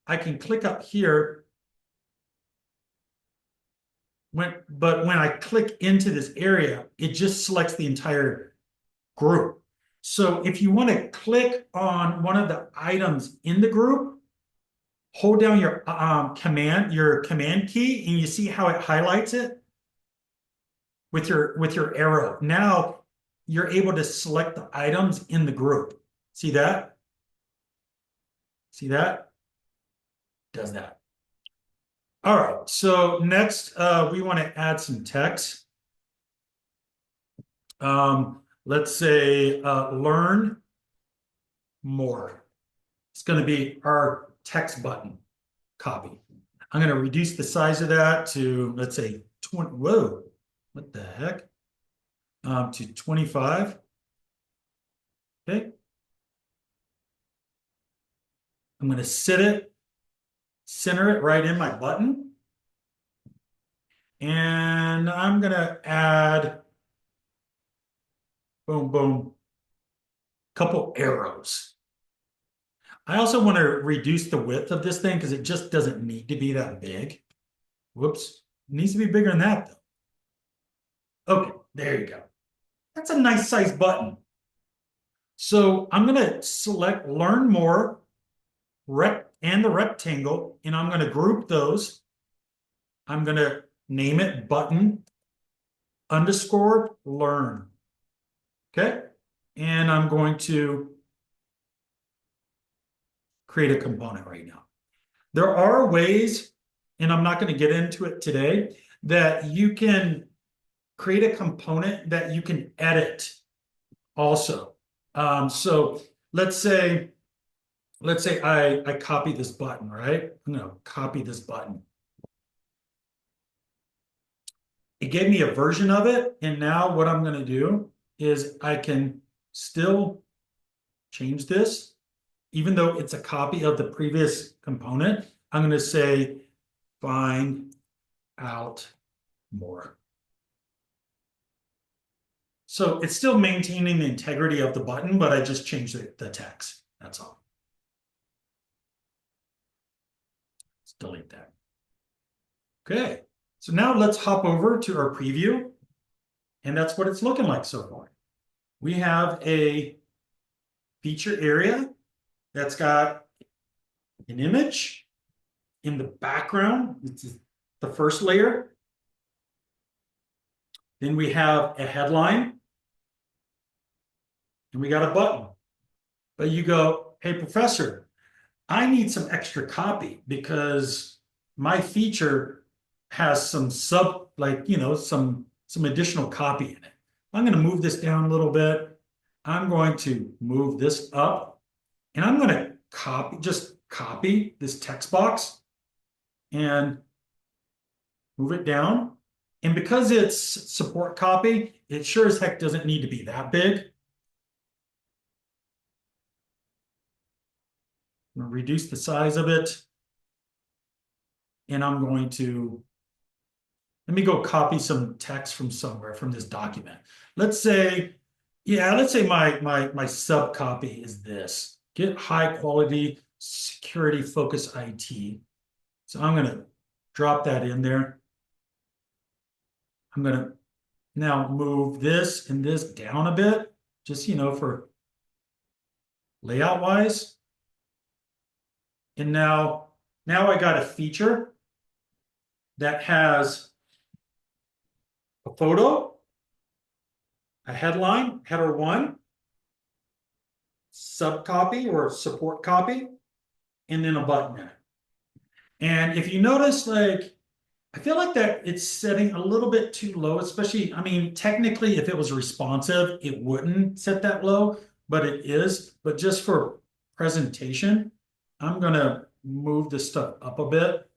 I can click up here. But when I click into this area, it just selects the entire group. So if you want to click on one of the items in the group, hold down your command key, and you see how it highlights it with your arrow. Now you're able to select the items in the group. See that? See that? Does that. All right, so next we want to add some text. Let's say learn more. It's going to be our text button copy. I'm going to reduce the size of that to, let's say, 20. Whoa, what the heck? To 25. Okay. I'm going to center it right in my button. And I'm going to add, boom, boom, couple arrows. I also want to reduce the width of this thing because it just doesn't need to be that big. Whoops. It needs to be bigger than that, though. Okay, there you go. That's a nice size button. So I'm going to select Learn More and the rectangle, and I'm going to group those. I'm going to name it button _ learn. Okay. and I'm going to create a component right now. There are ways, and I'm not going to get into it today, that you can create a component that you can edit also. So let's say I copy this button, right? I'm going to copy this button. It gave me a version of it, and now what I'm going to do is I can still change this. Even though it's a copy of the previous component, I'm going to say find out more. So it's still maintaining the integrity of the button, but I just changed the text. That's all. Let's delete that. Okay, so now let's hop over to our preview, and that's what it's looking like so far. We have a feature area that's got an image in the background. It's the first layer. Then we have a headline, and we got a button. But you go, hey, professor, I need some extra copy because my feature has some some additional copy in it. I'm going to move this down a little bit. I'm going to move this up, and I'm going to copy this text box and move it down. And because it's support copy, it sure as heck doesn't need to be that big. I'm going to reduce the size of it. And I'm going to, let me go copy some text from somewhere from this document. Let's say my sub copy is this. Get high quality security focus IT. So I'm going to drop that in there. I'm going to now move this and this down a bit, just, for layout wise. And now I got a feature that has a photo, a headline, header 1, sub copy or support copy, and then a button in it. And if you notice, I feel like that it's setting a little bit too low, especially, technically, if it was responsive, it wouldn't set that low, but it is. But just for presentation, I'm going to move this stuff up a bit.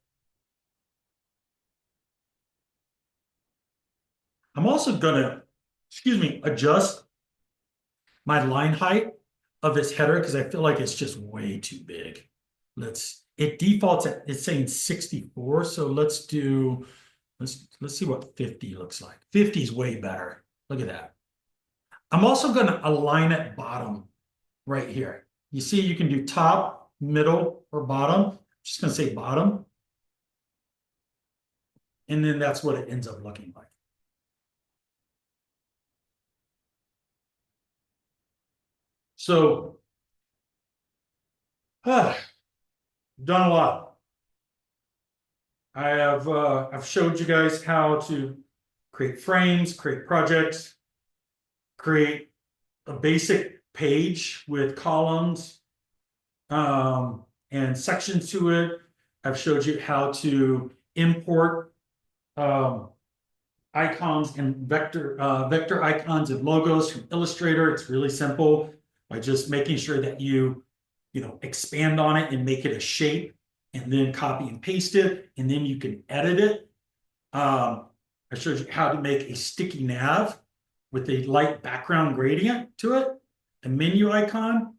I'm also going to, adjust my line height of this header because I feel like it's just way too big. It defaults at, it's saying 64, so let's see what 50 looks like. 50 is way better. Look at that. I'm also going to align it bottom right here. You see, you can do top, middle, or bottom. I'm just going to say bottom. And then that's what it ends up looking like. So, done a lot. I've showed you guys how to create frames, create projects, create a basic page with columns and sections to it. I've showed you how to import icons and vector icons and logos from Illustrator. It's really simple by just making sure that you expand on it and make it a shape, and then copy and paste it, and then you can edit it. I showed you how to make a sticky nav with a light background gradient to it, a menu icon.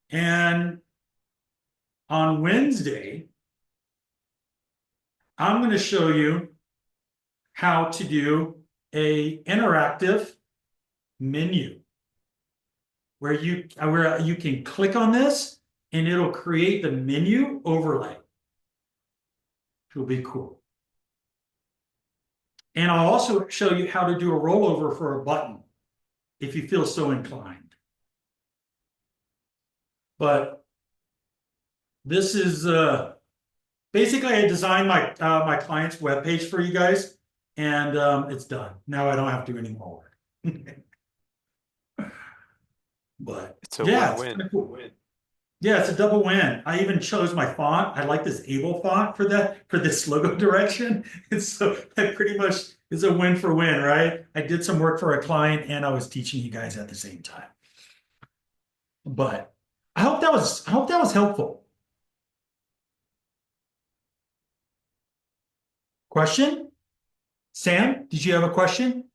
And on Wednesday, I'm going to show you how to do a interactive menu where you can click on this and it'll create the menu overlay. It'll be cool. And I'll also show you how to do a rollover for a button if you feel so inclined. But this is basically I designed my client's webpage for you guys, and it's done. Now I don't have to do any more work. It's a Yeah, it's win-win. kind of cool. Yeah, it's a double win. I even chose my font. I like this Able font for this logo direction. And so that pretty much is a win for win, right? I did some work for a client and I was teaching you guys at the same time. But I hope that was helpful. Question? Sam, did you have a question?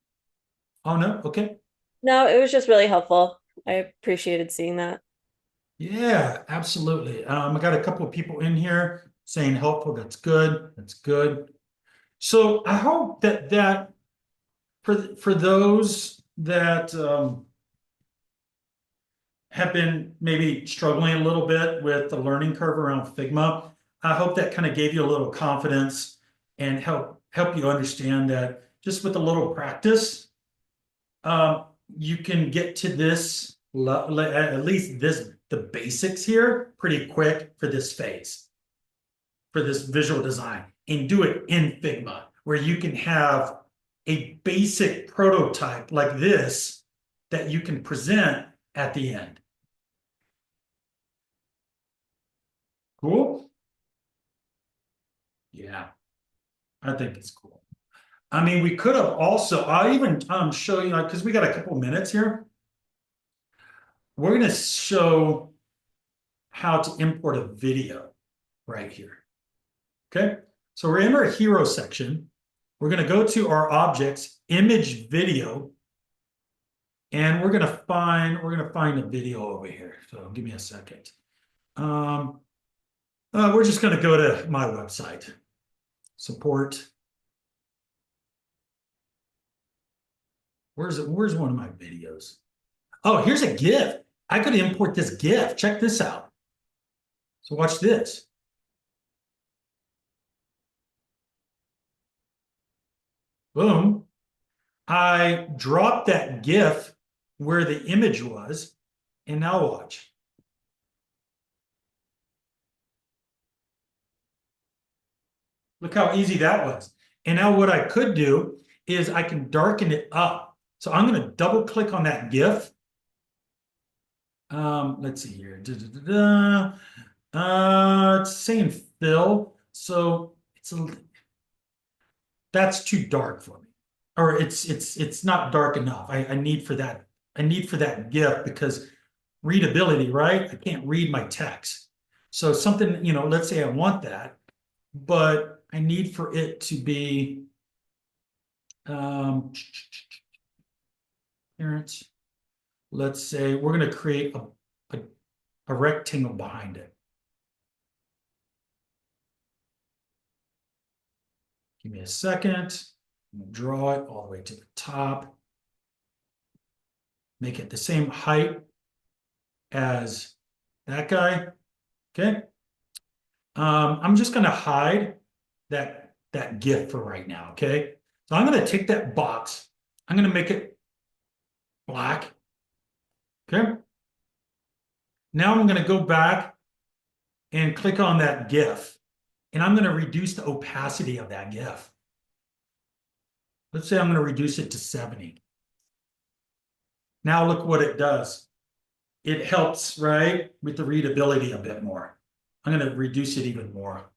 Oh no, okay. No, it was just really helpful. I appreciated seeing that. Yeah, absolutely. I got a couple of people in here saying helpful. That's good. That's good. So I hope that for those that have been maybe struggling a little bit with the learning curve around Figma, I hope that kind of gave you a little confidence and help you understand that just with a little practice, you can get to this at least the basics here pretty quick for this phase, for this visual design, and do it in Figma, where you can have a basic prototype like this that you can present at the end. Cool? Yeah, I think it's cool. I mean, we could have also, I'll even show you, because we got a couple minutes here. We're going to show how to import a video right here. Okay, so we're in our hero section. We're going to go to our objects, image video, and we're going to find a video over here. So give me a second. We're just going to go to my website, support. Where's one of my videos? Oh, here's a GIF. I could import this GIF. Check this out. So watch this. Boom. I dropped that GIF where the image was, and now watch. Look how easy that was. And now what I could do is I can darken it up. So I'm going to double click on that GIF. Let's see here. It's saying fill, so that's too dark for me, or it's not dark enough. I need for that GIF because readability, right? I can't read my text. So something, let's say I want that, but I need for it to be appearance. Let's say we're going to create a rectangle behind it. Give me a second. I'm going to draw it all the way to the top. Make it the same height as that guy. Okay. I'm just going to hide that GIF for right now. Okay. So I'm going to take that box. I'm going to make it black. Okay. Now I'm going to go back and click on that GIF. And I'm going to reduce the opacity of that GIF. Let's say I'm going to reduce it to 70. Now look what it does. It helps, right, with the readability a bit more. I'm going to reduce it even more.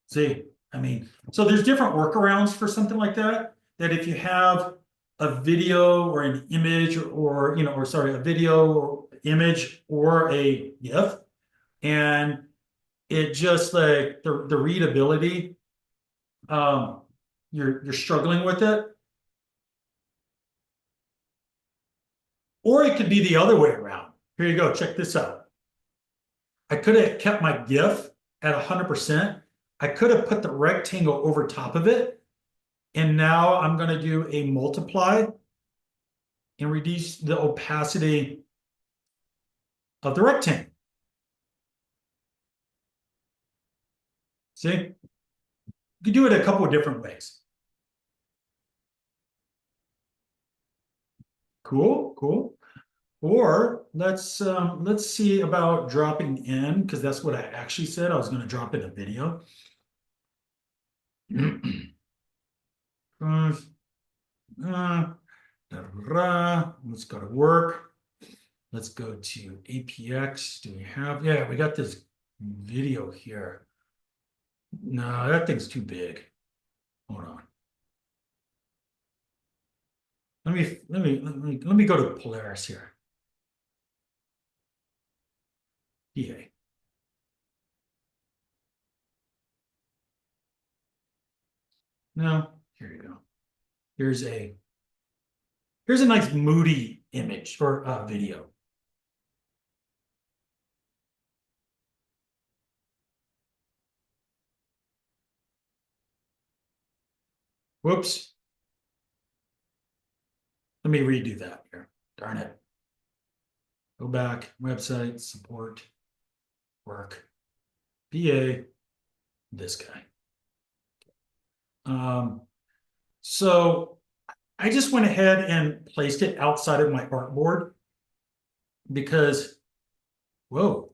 See, I mean, so there's different workarounds for something like that, that if you have a video or an image or a video or image or a GIF, and it just like the readability, you're struggling with it. Or it could be the other way around. Here you go, check this out. I could have kept my GIF at 100%. I could have put the rectangle over top of it. And now I'm going to do a multiply and reduce the opacity of the rectangle. See? You can do it a couple of different ways. Cool, cool. Or let's see about dropping in, because that's what I actually said. I was going to drop in a video. Let's go to work. Let's go to APX. Do we have? Yeah, we got this video here. No, that thing's too big. Hold on. Let me go to Polaris here. PA. No, here you go. Here's a nice moody image or video. Whoops. Let me redo that here. Darn it. Go back, website, support, work, PA, this guy. So I just went ahead and placed it outside of my artboard because, whoa.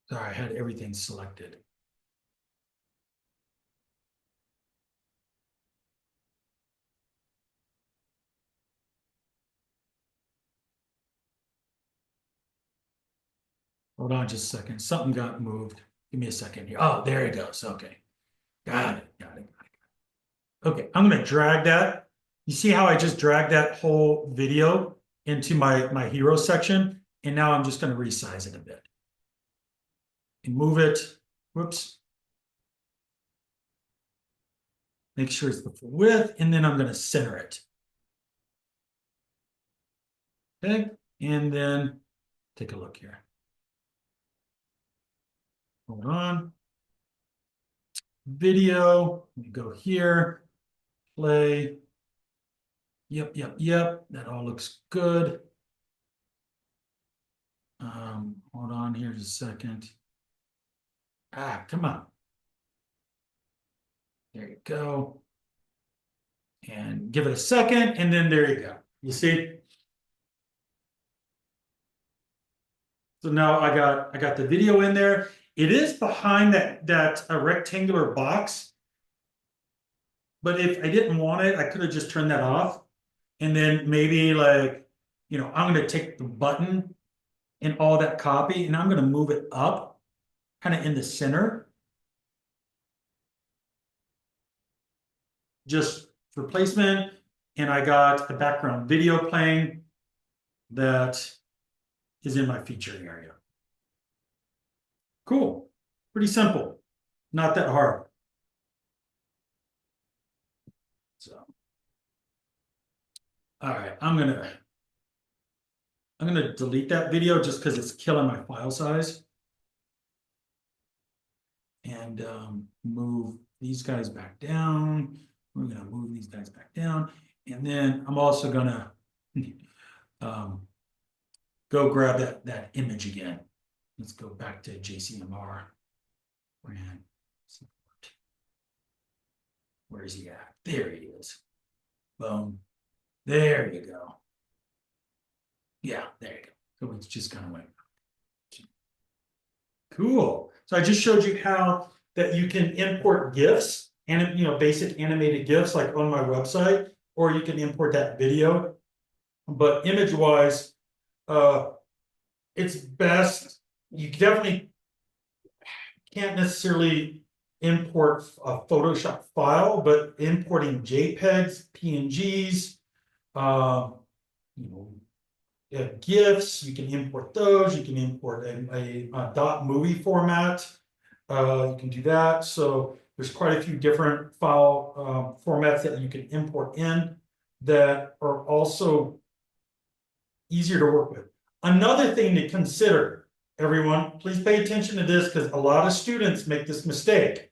Sorry, I had everything selected. Hold on just a second. Something got moved. Give me a second here. Oh, there it goes. Okay. Got it. Okay, I'm going to drag that. You see how I just dragged that whole video into my hero section? And now I'm just going to resize it a bit. And move it. Whoops. Make sure it's the full width. And then I'm going to center it. Okay. And then take a look here. Hold on. Video. Let me go here. Play. Yep. That all looks good. Hold on here just a second. Come on. There you go. And give it a second, and then there you go. You see? So now I got the video in there. It is behind that rectangular box. But if I didn't want it, I could have just turned that off. And then maybe like, I'm going to take the button and all that copy, and I'm going to move it up kind of in the center. Just for placement. And I got a background video playing that is in my feature area. Cool. Pretty simple. Not that hard. So, all right, I'm gonna delete that video just because it's killing my file size. And move these guys back down. We're gonna move these guys back down. And then I'm also gonna go grab that image again. Let's go back to JCMR. Brand support. Where is he at? There he is. Boom. There you go. Yeah, there you go. So it's just kind of went. Cool. So I just showed you how that you can import GIFs and basic animated GIFs like on my website, or you can import that video. But image-wise, it's best. You definitely can't necessarily import a Photoshop file, but importing JPEGs, PNGs, GIFs, you can import those. You can import a dot movie format. You can do that. So there's quite a few different file formats that you can import in that are also easier to work with. Another thing to consider, everyone, please pay attention to this because a lot of students make this mistake.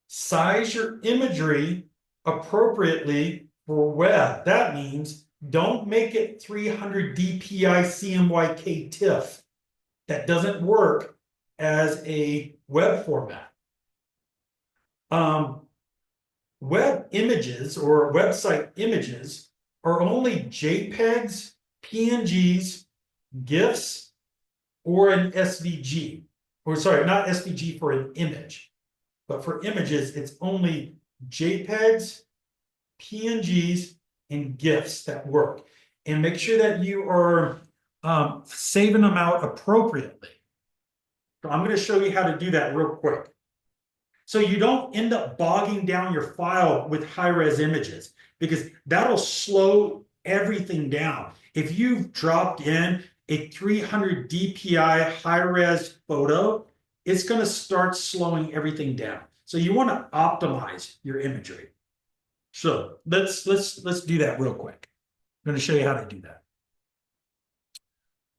Size your imagery appropriately for web. That means don't make it 300 dpi CMYK TIFF. That doesn't work as a web format. Web images or website images are only JPEGs, PNGs, GIFs, or an SVG. Or sorry, not SVG for an image. But for images, it's only JPEGs, PNGs, and GIFs that work. And make sure that you are saving them out appropriately. So I'm going to show you how to do that real quick. So you don't end up bogging down your file with high-res images, because that'll slow everything down. If you've dropped in a 300 DPI high-res photo, it's going to start slowing everything down. So you want to optimize your imagery. So let's do that real quick. I'm going to show you how to do that.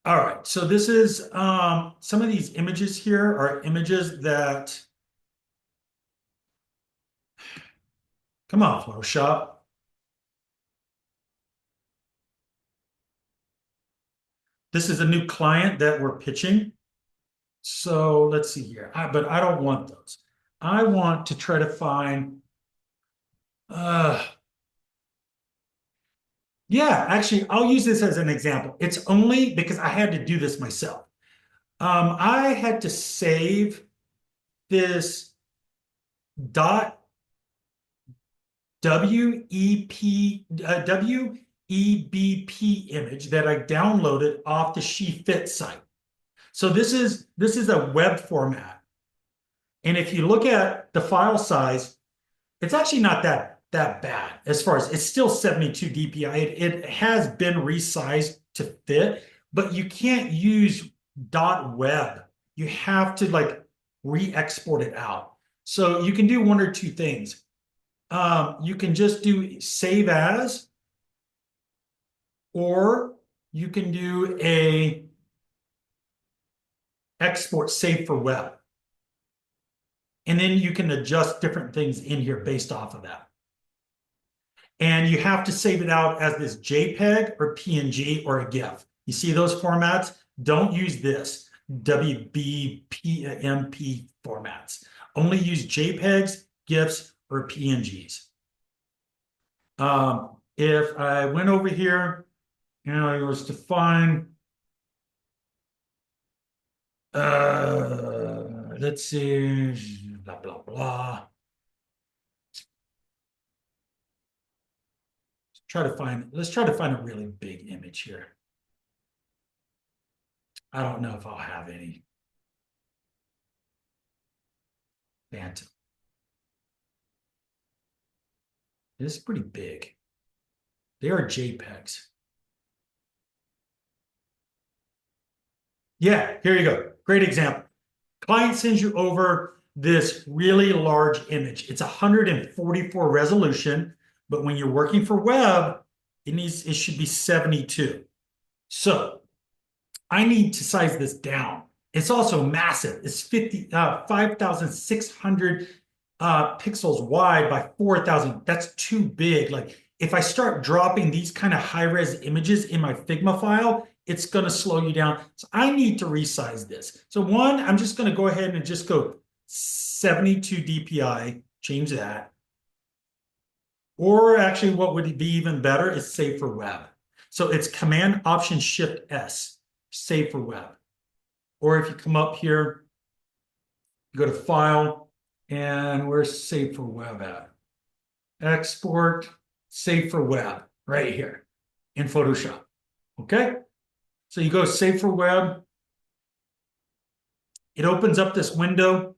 All right, so this is some of these images here are images that, come on, Photoshop. This is a new client that we're pitching. So let's see here, but I don't want those. I want to try to find, yeah, actually, I'll use this as an example. It's only because I had to do this myself. I had to save this dot WEBP image that I downloaded off the SheFit site. So this is a web format. And if you look at the file size, it's actually not that bad as far as it's still 72 DPI. It has been resized to fit, but you can't use .web. You have to like re-export it out. So you can do one or two things. You can just do save as, or you can do a export save for web. And then you can adjust different things in here based off of that. And you have to save it out as this JPEG or PNG or a GIF. You see those formats? Don't use this WBPMP formats. Only use JPEGs, GIFs, or PNGs. If I went over here, it was to find, let's see, blah, blah, blah. Let's try to find a really big image here. I don't know if I'll have any. Phantom. This is pretty big. They are JPEGs. Yeah, here you go. Great example. Client sends you over this really large image. It's 144 resolution, but when you're working for web, it should be 72. So I need to size this down. It's also massive. It's 5,600 pixels wide by 4,000. That's too big. Like if I start dropping these kind of high-res images in my Figma file, it's going to slow you down. So I need to resize this. So one, I'm just going to go ahead and just go 72 DPI, change that. Or actually what would be even better is save for web. So it's Command Option Shift S, save for web. Or if you come up here, go to File, and where's save for web at? Export, save for web, right here in Photoshop. Okay? So you go save for web. It opens up this window.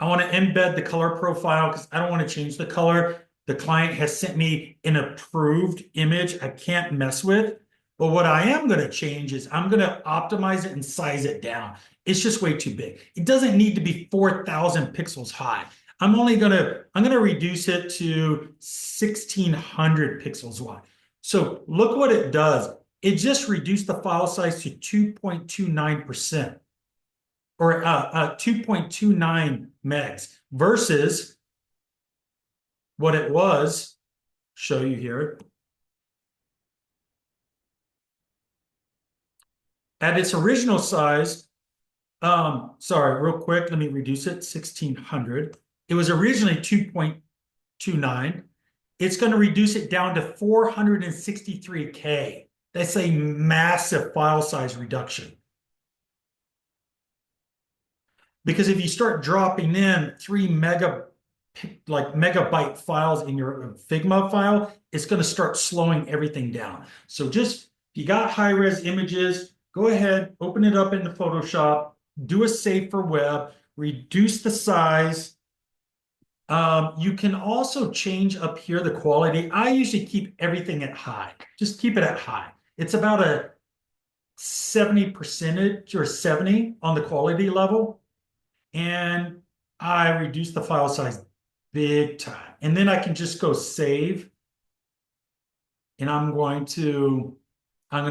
I want to embed the color profile because I don't want to change the color. The client has sent me an approved image I can't mess with. But what I am going to change is I'm going to optimize it and size it down. It's just way too big. It doesn't need to be 4,000 pixels high. I'm going to reduce it to 1,600 pixels wide. So look what it does. It just reduced the file size to 2.29%. Or 2.29 megs versus what it was, show you here. At its original size, sorry, real quick, let me reduce it, 1,600. It was originally 2.29. It's going to reduce it down to 463K. That's a massive file size reduction. Because if you start dropping in 3 megabyte like megabyte files in your Figma file, it's going to start slowing everything down. So just, if you got high res images, go ahead, open it up into Photoshop, do a save for web, reduce the size. You can also change up here the quality. I usually keep everything at high. Just keep it at high. It's about a 70% or 70 on the quality level. And I reduce the file size big time. And then I can just go save. And I'm going to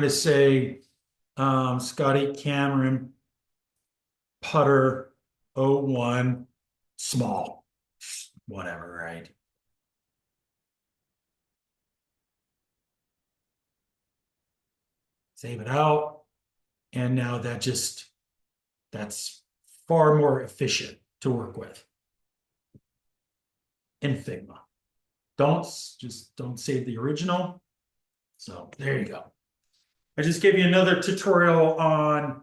say Scotty Cameron Putter 01 small, whatever, right? Save it out. And now that's far more efficient to work with in Figma. Don't save the original. So there you go. I just gave you another tutorial on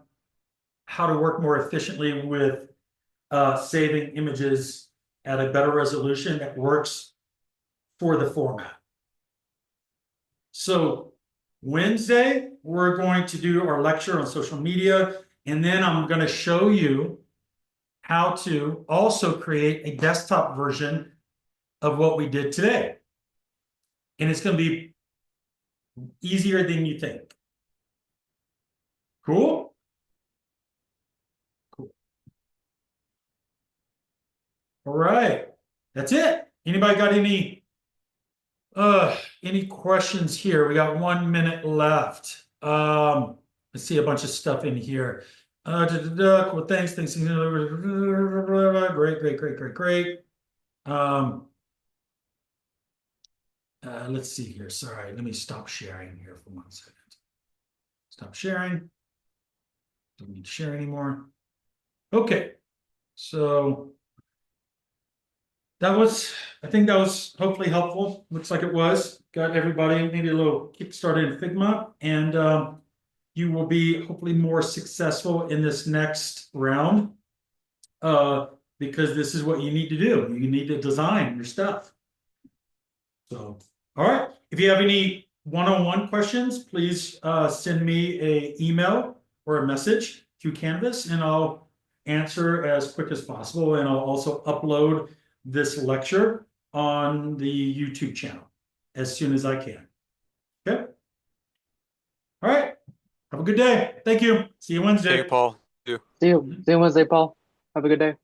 how to work more efficiently with saving images at a better resolution that works for the format. So Wednesday, we're going to do our lecture on social media, and then I'm going to show you how to also create a desktop version of what we did today. And it's going to be easier than you think. Cool? Cool. All right. That's it. Anybody got any questions here? We got 1 minute left. Let's see a bunch of stuff in here. Well, thanks. Great. Let's see here. Sorry, let me stop sharing here for 1 second. Stop sharing. Don't need to share anymore. Okay, so I think that was hopefully helpful. Looks like it was. Got everybody maybe a little kick started in Figma, and you will be hopefully more successful in this next round because this is what you need to do. You need to design your stuff. So, all right. If you have any one-on-one questions, please send me an email or a message through Canvas, and I'll answer as quick as possible. And I'll also upload this lecture on the YouTube channel as soon as I can. Okay. All right. Have a good day. Thank you. See you Wednesday. Thank you, Paul. See you Wednesday, Paul. Have a good day.